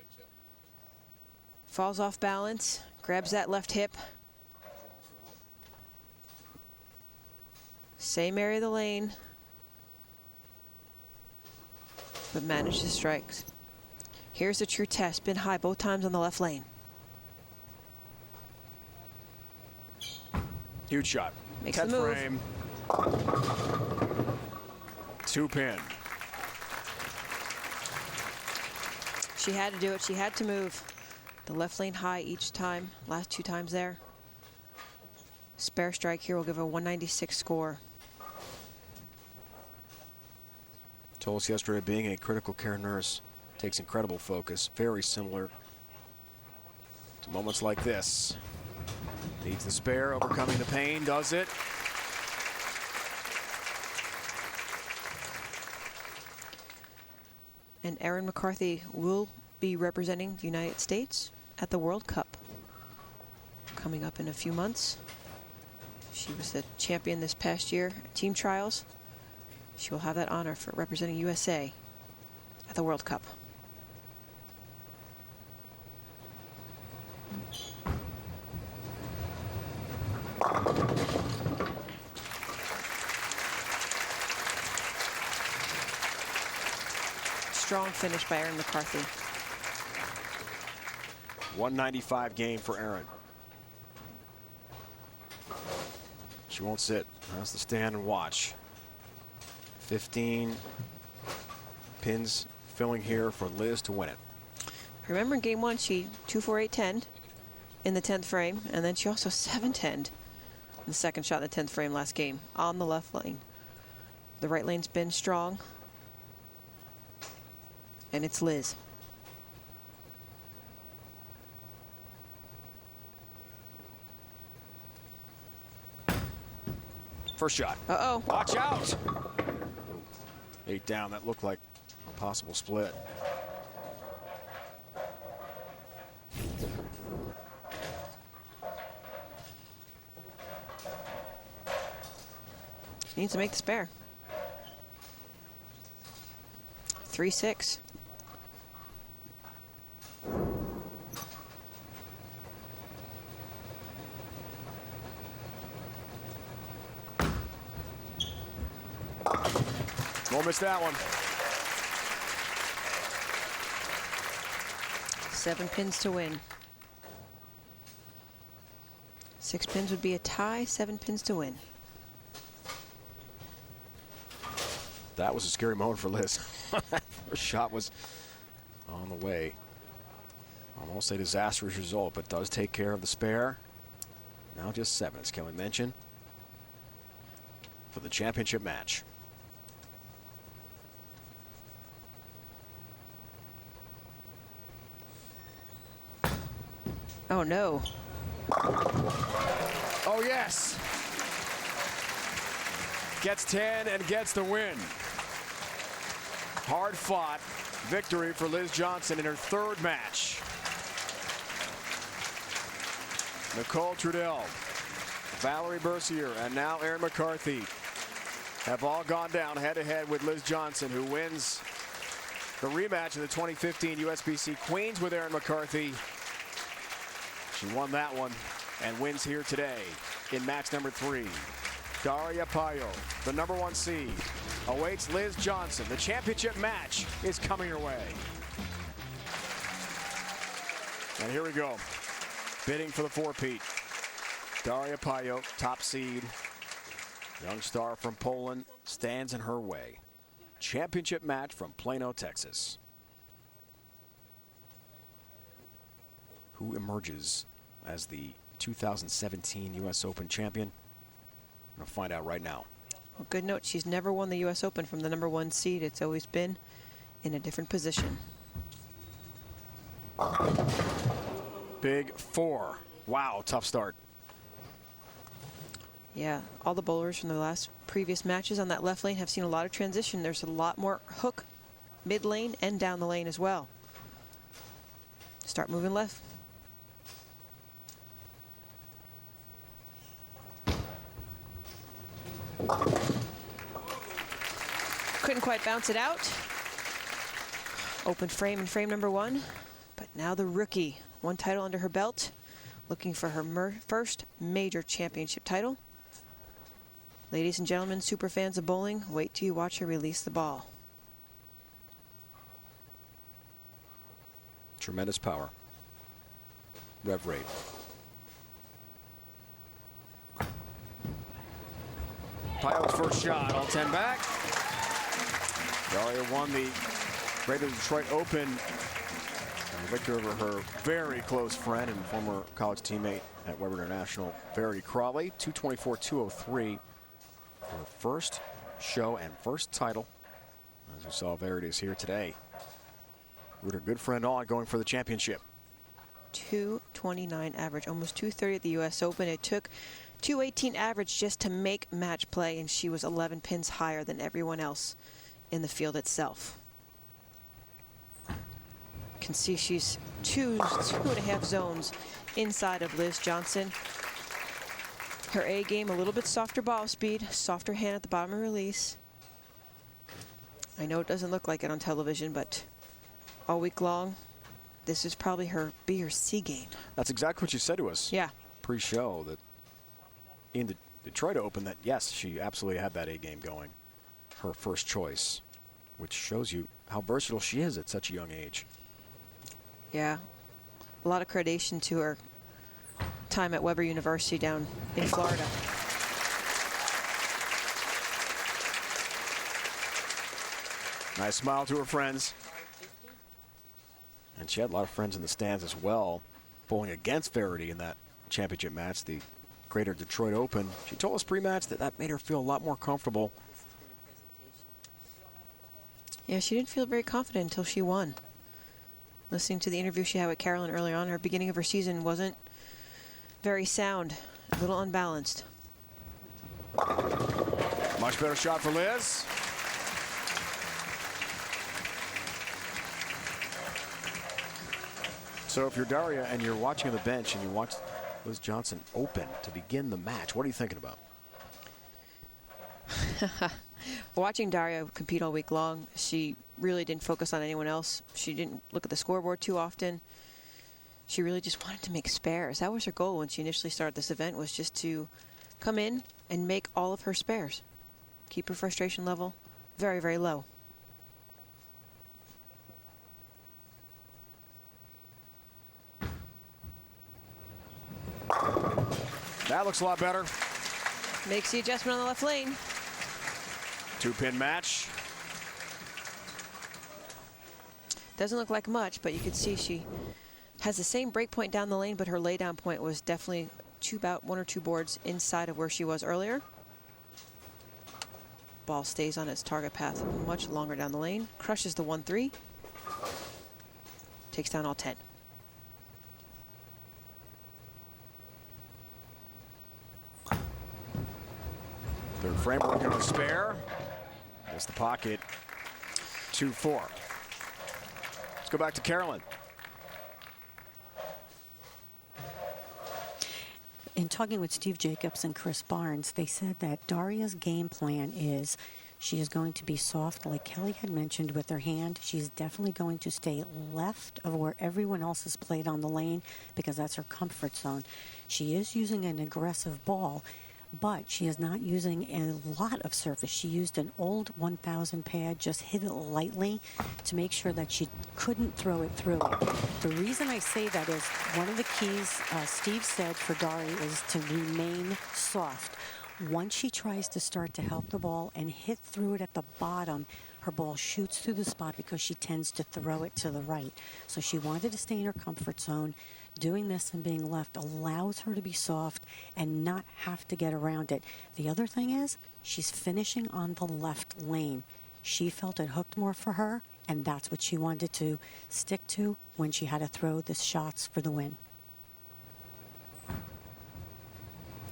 Falls off balance, grabs that left hip. Same area of the lane, but managed the strikes. Here's the true test, been high both times on the left lane. Huge shot. Makes the move. Frame. 2-pin. She had to do it, she had to move. The left lane high each time, last 2 times there. Spare strike here will give a 196 score. Told us yesterday, being a critical care nurse takes incredible focus. Very similar to moments like this. Needs the spare, overcoming the pain, does it. And Erin McCarthy will be representing the United States at the World Cup coming up in a few months. She was the champion this past year at team trials. She will have that honor for representing USA at the World Cup. Strong finish by Erin McCarthy. 195 game for Erin. She won't sit. Has to stand and watch. 15 pins filling here for Liz to win it. Remember in game 1, she 2-4-8-10 in the 10th frame, and then she also 7-10 the second shot in the 10th frame last game on the left lane. The right lane's been strong, and it's Liz. First shot. Uh-oh. Watch out. 8 down. That looked like a possible split. She needs to make the spare. 3-6. Won't miss that one. 7 pins to win. 6 pins would be a tie, 7 pins to win. That was a scary moment for Liz. Her shot was on the way. Almost a disastrous result, but does take care of the spare. Now just 7, as Kelly mentioned, for the championship match. Oh, no. Oh, yes. Gets 10 and gets the win. Hard fought victory for Liz Johnson in her 3rd match. Nicole Trudell, Valerie Bercier, and now Erin McCarthy have all gone down head-to-head with Liz Johnson, who wins the rematch of the 2015 USBC Queens with Erin McCarthy. She won that one and wins here today in match number 3. Daria Pajok, the #1 seed, awaits Liz Johnson. The championship match is coming her way. And here we go. Bidding for the 4-peat. Daria Pajok, top seed. Young star from Poland, stands in her way. Championship match from Plano, Texas. Who emerges as the 2017 U.S. Open champion? We'll find out right now. Well, good note, she's never won the U.S. Open from the #1 seed. It's always been in a different position. Big four. Wow, tough start. Yeah, all the bowlers from the previous matches on that left lane have seen a lot of transition. There's a lot more hook mid lane and down the lane as well. Start moving left. Couldn't quite bounce it out. Open frame in frame number 1. But now the rookie, 1 title under her belt, looking for her first major championship title. Ladies and gentlemen, super fans of bowling, wait till you watch her release the ball. Tremendous power. Rev rate. Pilot's first shot, all 10 back. Daria won the Greater Detroit Open. Victory over her very close friend and former college teammate at Weber International, Verity Crawley. 224-203 for her first show and first title. As we saw, Verity is here today. With her good friend on, going for the championship. 229 average, almost 230 at the U.S. Open. It took 218 average just to make match play, and she was 11 pins higher than everyone else in the field itself. Can see she's two and a half zones inside of Liz Johnson. Her A game, a little bit softer ball speed, softer hand at the bottom of release. I know it doesn't look like it on television, but all week long, this is probably her B or C game. That's exactly what you said to us. Yeah. Pre-show, that in the Detroit Open, that yes, she absolutely had that A game going. Her first choice, which shows you how versatile she is at such a young age. Yeah, a lot of accreditation to her time at Weber University down in Florida. Nice smile to her friends. And she had a lot of friends in the stands as well, bowling against Verity in that championship match, the Greater Detroit Open. She told us pre-match that that made her feel a lot more comfortable. Yeah, she didn't feel very confident until she won. Listening to the interview she had with Carolyn earlier on, her beginning of her season wasn't very sound, a little unbalanced. Much better shot for Liz. So if you're Daria and you're watching on the bench and you watch Liz Johnson open to begin the match, what are you thinking about? Watching Daria compete all week long, she really didn't focus on anyone else. She didn't look at the scoreboard too often. She really just wanted to make spares. That was her goal when she initially started this event, was just to come in and make all of her spares. Keep her frustration level very, very low. That looks a lot better. Makes the adjustment on the left lane. 2-pin match. Doesn't look like much, but you can see she has the same break point down the lane, but her laydown point was definitely about 1 or 2 boards inside of where she was earlier. Ball stays on its target path much longer down the lane. Crushes the 1-3. Takes down all 10. Third frame working on the spare. That's the pocket. 2-4. Let's go back to Carolyn. In talking with Steve Jacobs and Chris Barnes, they said that Daria's game plan is she is going to be soft, like Kelly had mentioned with her hand. She's definitely going to stay left of where everyone else has played on the lane because that's her comfort zone. She is using an aggressive ball, but she is not using a lot of surface. She used an old 1000 pad, just hit it lightly to make sure that she couldn't throw it through it. The reason I say that is one of the keys Steve said for Daria is to remain soft. Once she tries to start to help the ball and hit through it at the bottom, her ball shoots through the spot because she tends to throw it to the right. So she wanted to stay in her comfort zone. Doing this and being left allows her to be soft and not have to get around it. The other thing is she's finishing on the left lane. She felt it hooked more for her, and that's what she wanted to stick to when she had to throw the shots for the win.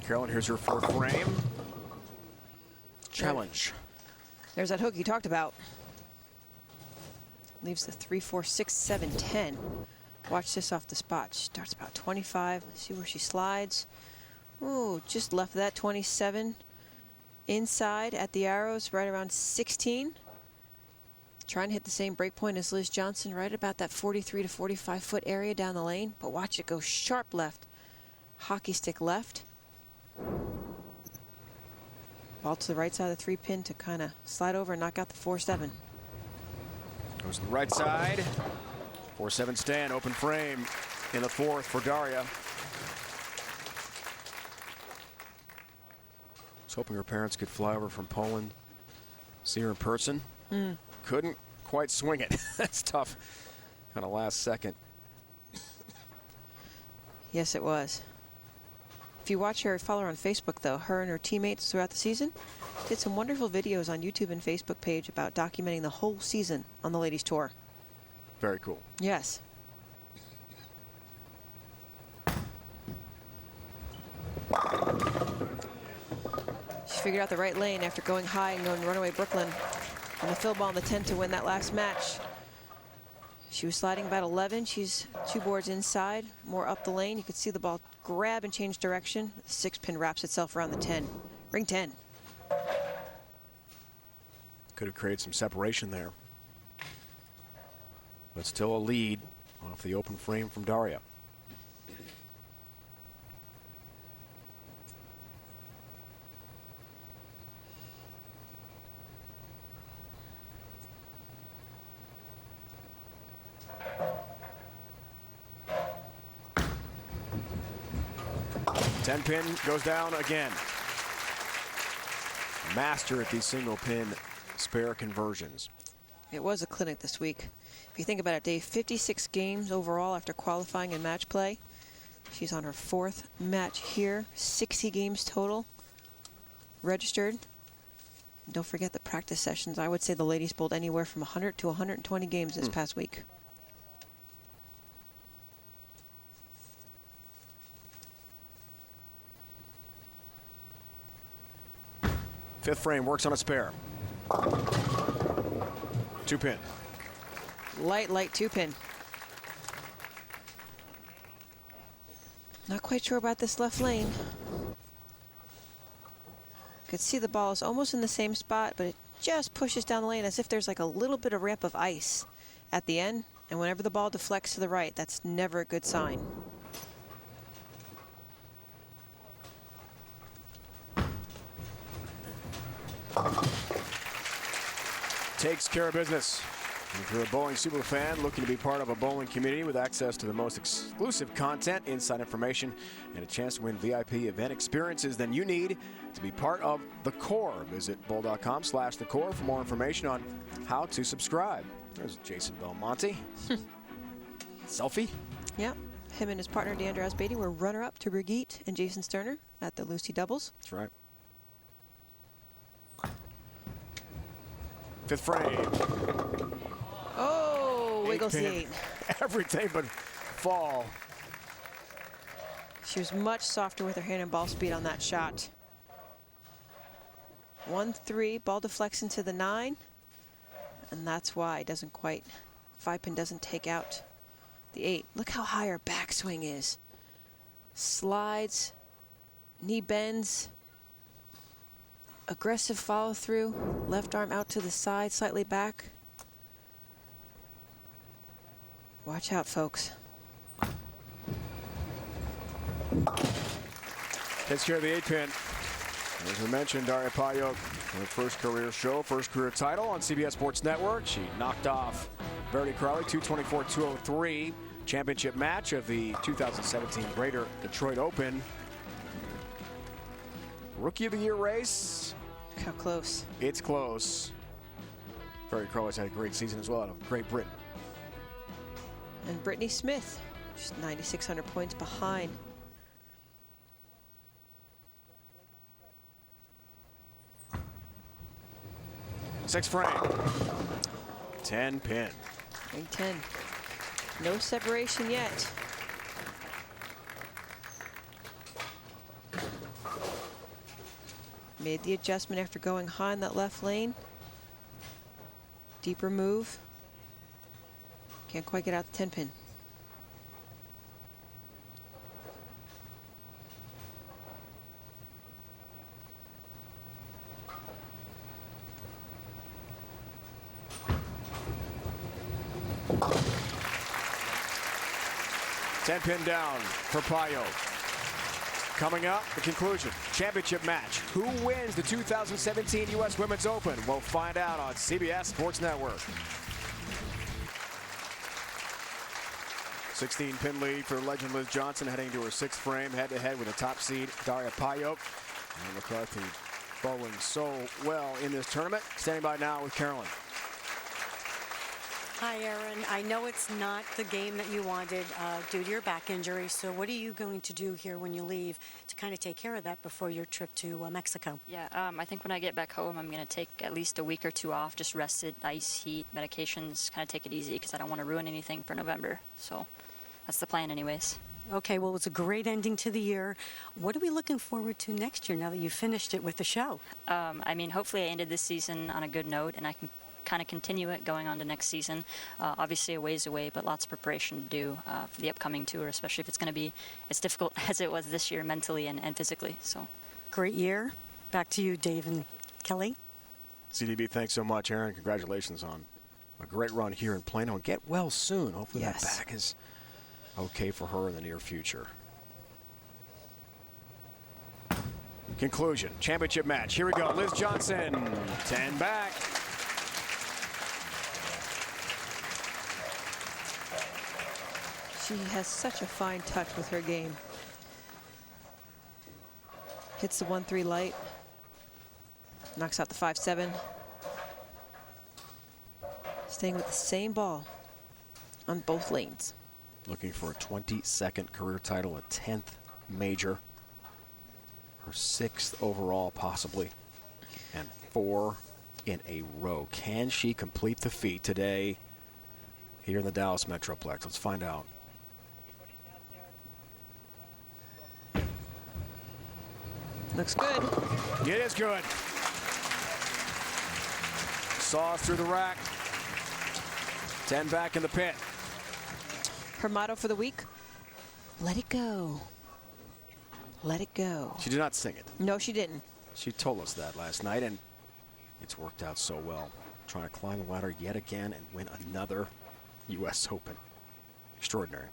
Carolyn, here's her fourth frame. Challenge. There's that hook you talked about. Leaves the 3, 4, 6, 7, 10. Watch this off the spot. She starts about 25. Let's see where she slides. Ooh, just left that 27. Inside at the arrows, right around 16. Trying to hit the same break point as Liz Johnson, right about that 43 to 45 foot area down the lane. But watch it go sharp left. Hockey stick left. Ball to the right side of the 3-pin to kind of slide over and knock out the 4-7. Goes to the right side. 4-7 stand, open frame in the fourth for Daria. Was hoping her parents could fly over from Poland, see her in person. Couldn't quite swing it. That's tough. Kind of last second. Yes, it was. If you watch her, follow her on Facebook, though, her and her teammates throughout the season did some wonderful videos on YouTube and Facebook page about documenting the whole season on the ladies' tour. Very cool. Yes. She figured out the right lane after going high and going runaway Brooklyn on the fill ball in the 10 to win that last match. She was sliding about 11. She's 2 boards inside, more up the lane. You could see the ball grab and change direction. The 6-pin wraps itself around the 10. Ring 10. Could have created some separation there. But still a lead off the open frame from Daria. Ten-pin goes down again. Master at these single-pin spare conversions. It was a clinic this week. If you think about it, Dave, 56 games overall after qualifying and match play. She's on her 4th match here. 60 games total registered. And don't forget the practice sessions. I would say the ladies bowled anywhere from 100 to 120 games this past week. Fifth frame works on a spare. 2-pin. Light 2-pin. Not quite sure about this left lane. Could see the ball is almost in the same spot, but it just pushes down the lane as if there's like a little bit of ramp of ice at the end. And whenever the ball deflects to the right, that's never a good sign. Takes care of business. If you're a bowling super fan looking to be part of a bowling community with access to the most exclusive content, inside information, and a chance to win VIP event experiences, then you need to be part of The Core. Visit bowl.com/thecore for more information on how to subscribe. There's Jason Belmonte. Selfie. Yep. Him and his partner, Deandra Asbeatty, were runner-up to Brigitte and Jason Sterner at the Lucy doubles. That's right. Fifth frame. Oh, wiggles the 8. Everything but fall. She was much softer with her hand and ball speed on that shot. 1-3, ball deflects into the 9. And that's why it doesn't quite, 5-pin doesn't take out the 8. Look how high her backswing is. Slides, knee bends. Aggressive follow through, left arm out to the side, slightly back. Watch out, folks. Takes care of the 8-pin. As we mentioned, Daria Payok, her first career show, first career title on CBS Sports Network. She knocked off Verity Crowley, 224-203, championship match of the 2017 Greater Detroit Open. Rookie of the Year race. Look how close. It's close. Verity Crowley's had a great season as well out of Great Britain. And Brittany Smith, just 9,600 points behind. Sixth frame. 10-pin. Ring 10. No separation yet. Made the adjustment after going high in that left lane. Deeper move. Can't quite get out the 10-pin. Ten-pin down for Payo. Coming up, the conclusion, championship match. Who wins the 2017 U.S. Women's Open? We'll find out on CBS Sports Network. 16-pin lead for legend Liz Johnson, heading to her 6th frame, head-to-head with the top seed, Daria Payo. And McCarthy bowling so well in this tournament. Standing by now with Carolyn. Hi, Aaron. I know it's not the game that you wanted due to your back injury, so what are you going to do here when you leave to kind of take care of that before your trip to Mexico? Yeah, I think when I get back home, I'm going to take at least a week or 2 off, just rested, ice, heat, medications, kind of take it easy because I don't want to ruin anything for November. So that's the plan anyways. Okay, well, it's a great ending to the year. What are we looking forward to next year now that you've finished it with the show? I mean, hopefully I ended this season on a good note and I can kind of continue it going on to next season. Obviously a ways away, but lots of preparation to do for the upcoming tour, especially if it's going to be as difficult as it was this year mentally and physically. So, great year. Back to you, Dave and Kelly. CDB, thanks so much, Aaron. Congratulations on a great run here in Plano. And get well soon. Hopefully that back is okay for her in the near future. Conclusion, championship match. Here we go. Liz Johnson, 10 back. She has such a fine touch with her game. Hits the 1-3 light. Knocks out the 5-7. Staying with the same ball on both lanes. Looking for a 22nd career title, a 10th major. Her 6th overall, possibly. And 4 in a row. Can she complete the feat today here in the Dallas Metroplex? Let's find out. Looks good. It is good. Saws through the rack. 10 back in the pit. Her motto for the week, let it go. Let it go. She did not sing it. No, she didn't. She told us that last night, and it's worked out so well. Trying to climb the ladder yet again and win another U.S. Open. Extraordinary.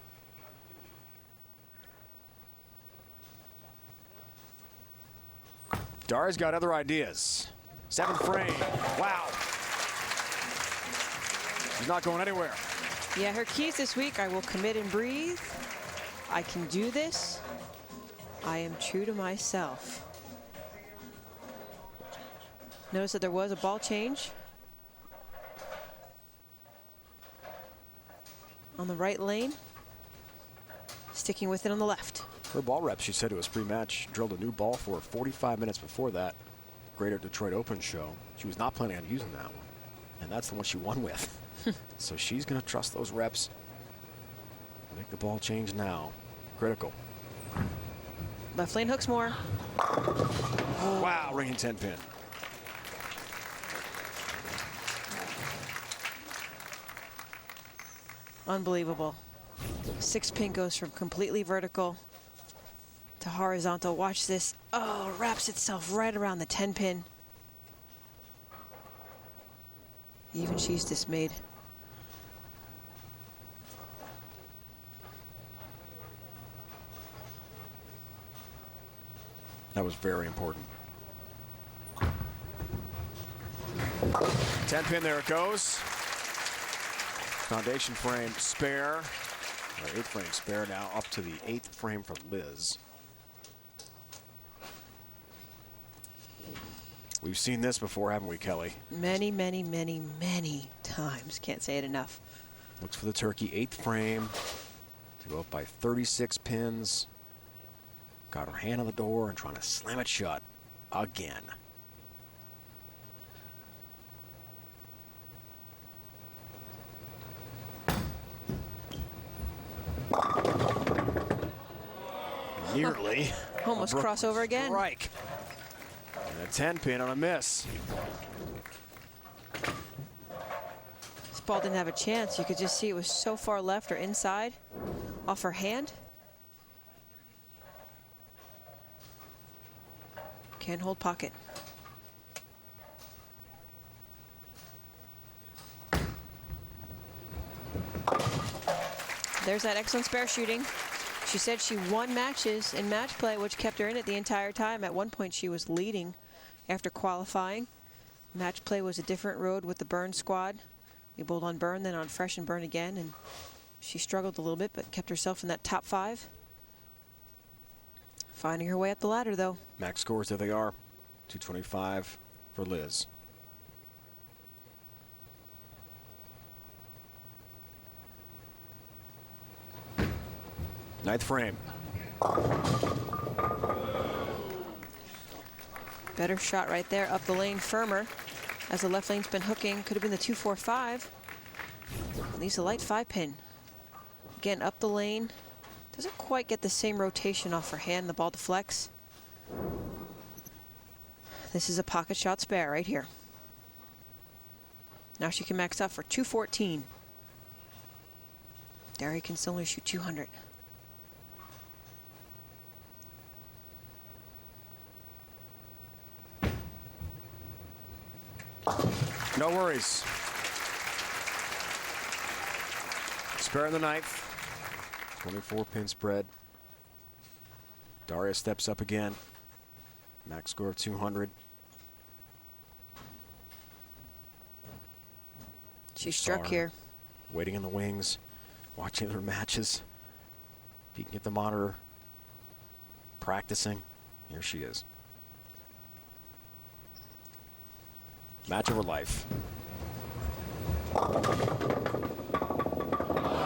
Daria's got other ideas. 7th frame. Wow. She's not going anywhere. Yeah, her keys this week, I will commit and breathe. I can do this. I am true to myself. Notice that there was a ball change on the right lane. Sticking with it on the left. Her ball rep, she said it was pre-match, drilled a new ball for her 45 minutes before that Greater Detroit Open show. She was not planning on using that one, and that's the one she won with. So she's going to trust those reps. Make the ball change now. Critical. Left lane hooks more. Wow, ringing 10-pin. Unbelievable. 6-pin goes from completely vertical to horizontal. Watch this. Oh, wraps itself right around the 10-pin. Even she's dismayed. That was very important. 10-pin, there it goes. Foundation frame spare. Or 8th frame spare now up to the 8th frame for Liz. We've seen this before, haven't we, Kelly? Many, many, many, many times. Can't say it enough. Looks for the turkey, 8th frame to go up by 36 pins. Got her hand on the door and trying to slam it shut again. Nearly. Almost crossover again. Strike. And And a 10-pin on a miss. This ball didn't have a chance. You could just see it was so far left or inside off her hand. Can't hold pocket. There's that excellent spare shooting. She said she won matches in match play, which kept her in it the entire time. At one point, she was leading after qualifying. Match play was a different road with the burn squad. We bowled on burn, then on fresh and burn again, and she struggled a little bit, but kept herself in that top 5. Finding her way up the ladder, though. Max scores, there they are. 225 for Liz. Ninth frame. Better shot right there, up the lane, firmer. As the left lane's been hooking, could have been the 2-4-5. At least a light 5-pin. Again, up the lane. Doesn't quite get the same rotation off her hand. The ball deflects. This is a pocket shot spare right here. Now she can max out for 214. Daria can still only shoot 200. No worries. Spare in the ninth. 24-pin spread. Daria steps up again. Max score of 200. She struck here. Waiting in the wings, watching her matches, peeking at the monitor, practicing. Here she is. Match of her life.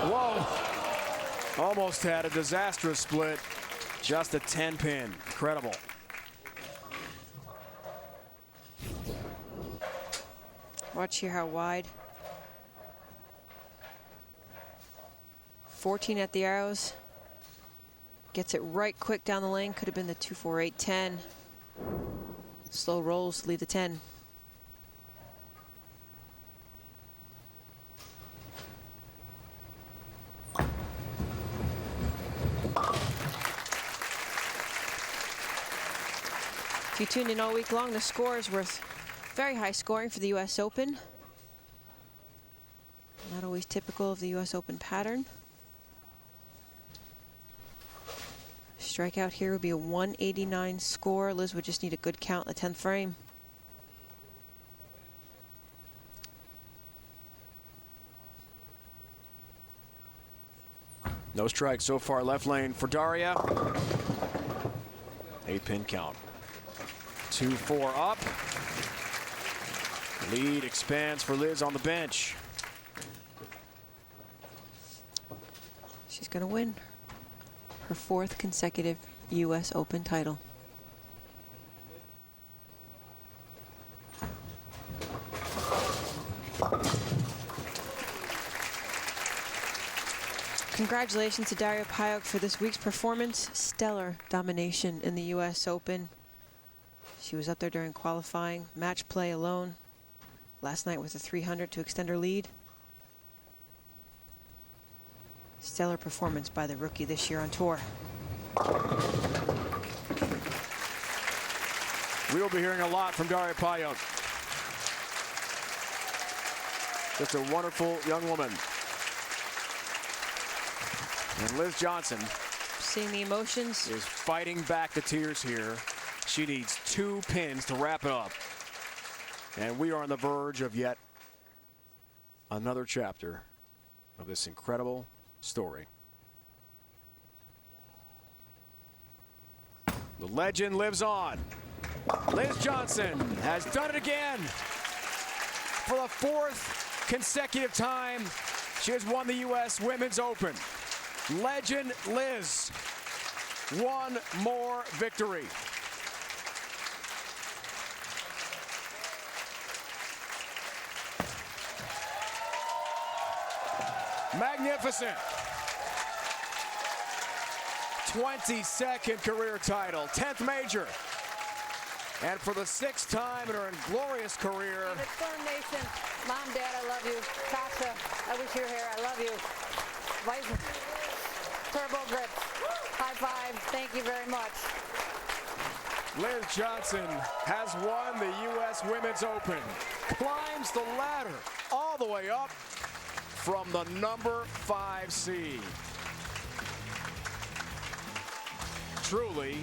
Whoa! Almost had a disastrous split. Just a 10-pin. Incredible. Watch here how wide. 14 at the arrows. Gets it right quick down the lane. Could have been the 2-4-8-10. Slow rolls, lead the 10. If you tuned in all week long, the scores were very high scoring for the U.S. Open. Not always typical of the U.S. Open pattern. Strikeout here would be a 189 score. Liz would just need a good count in the 10th frame. No strikes so far left lane for Daria. 8-pin count. 2-4 up. Lead expands for Liz on the bench. She's going to win her 4th consecutive U.S. Open title. Congratulations to Daria Pajok for this week's performance. Stellar domination in the U.S. Open. She was up there during qualifying, match play alone. Last night with a 300 to extend her lead. Stellar performance by the rookie this year on tour. We will be hearing a lot from Daria Pajok. Just a wonderful young woman. And Liz Johnson, seeing the emotions, is fighting back the tears here. She needs 2 pins to wrap it up. And we are on the verge of yet another chapter of this incredible story. The legend lives on. Liz Johnson has done it again. For the 4th consecutive time, she has won the U.S. Women's Open. Legend Liz, one more victory. Magnificent. 22nd career title, 10th major. And for the 6th time in her glorious career, Storm Nation, Mom, Dad, I love you. Tasha, I wish you were here. I love you. Bison, Turbo Grips, high five. Thank you very much. Liz Johnson has won the U.S. Women's Open, climbs the ladder all the way up from the number 5 seed. Truly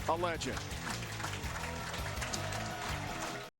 a legend.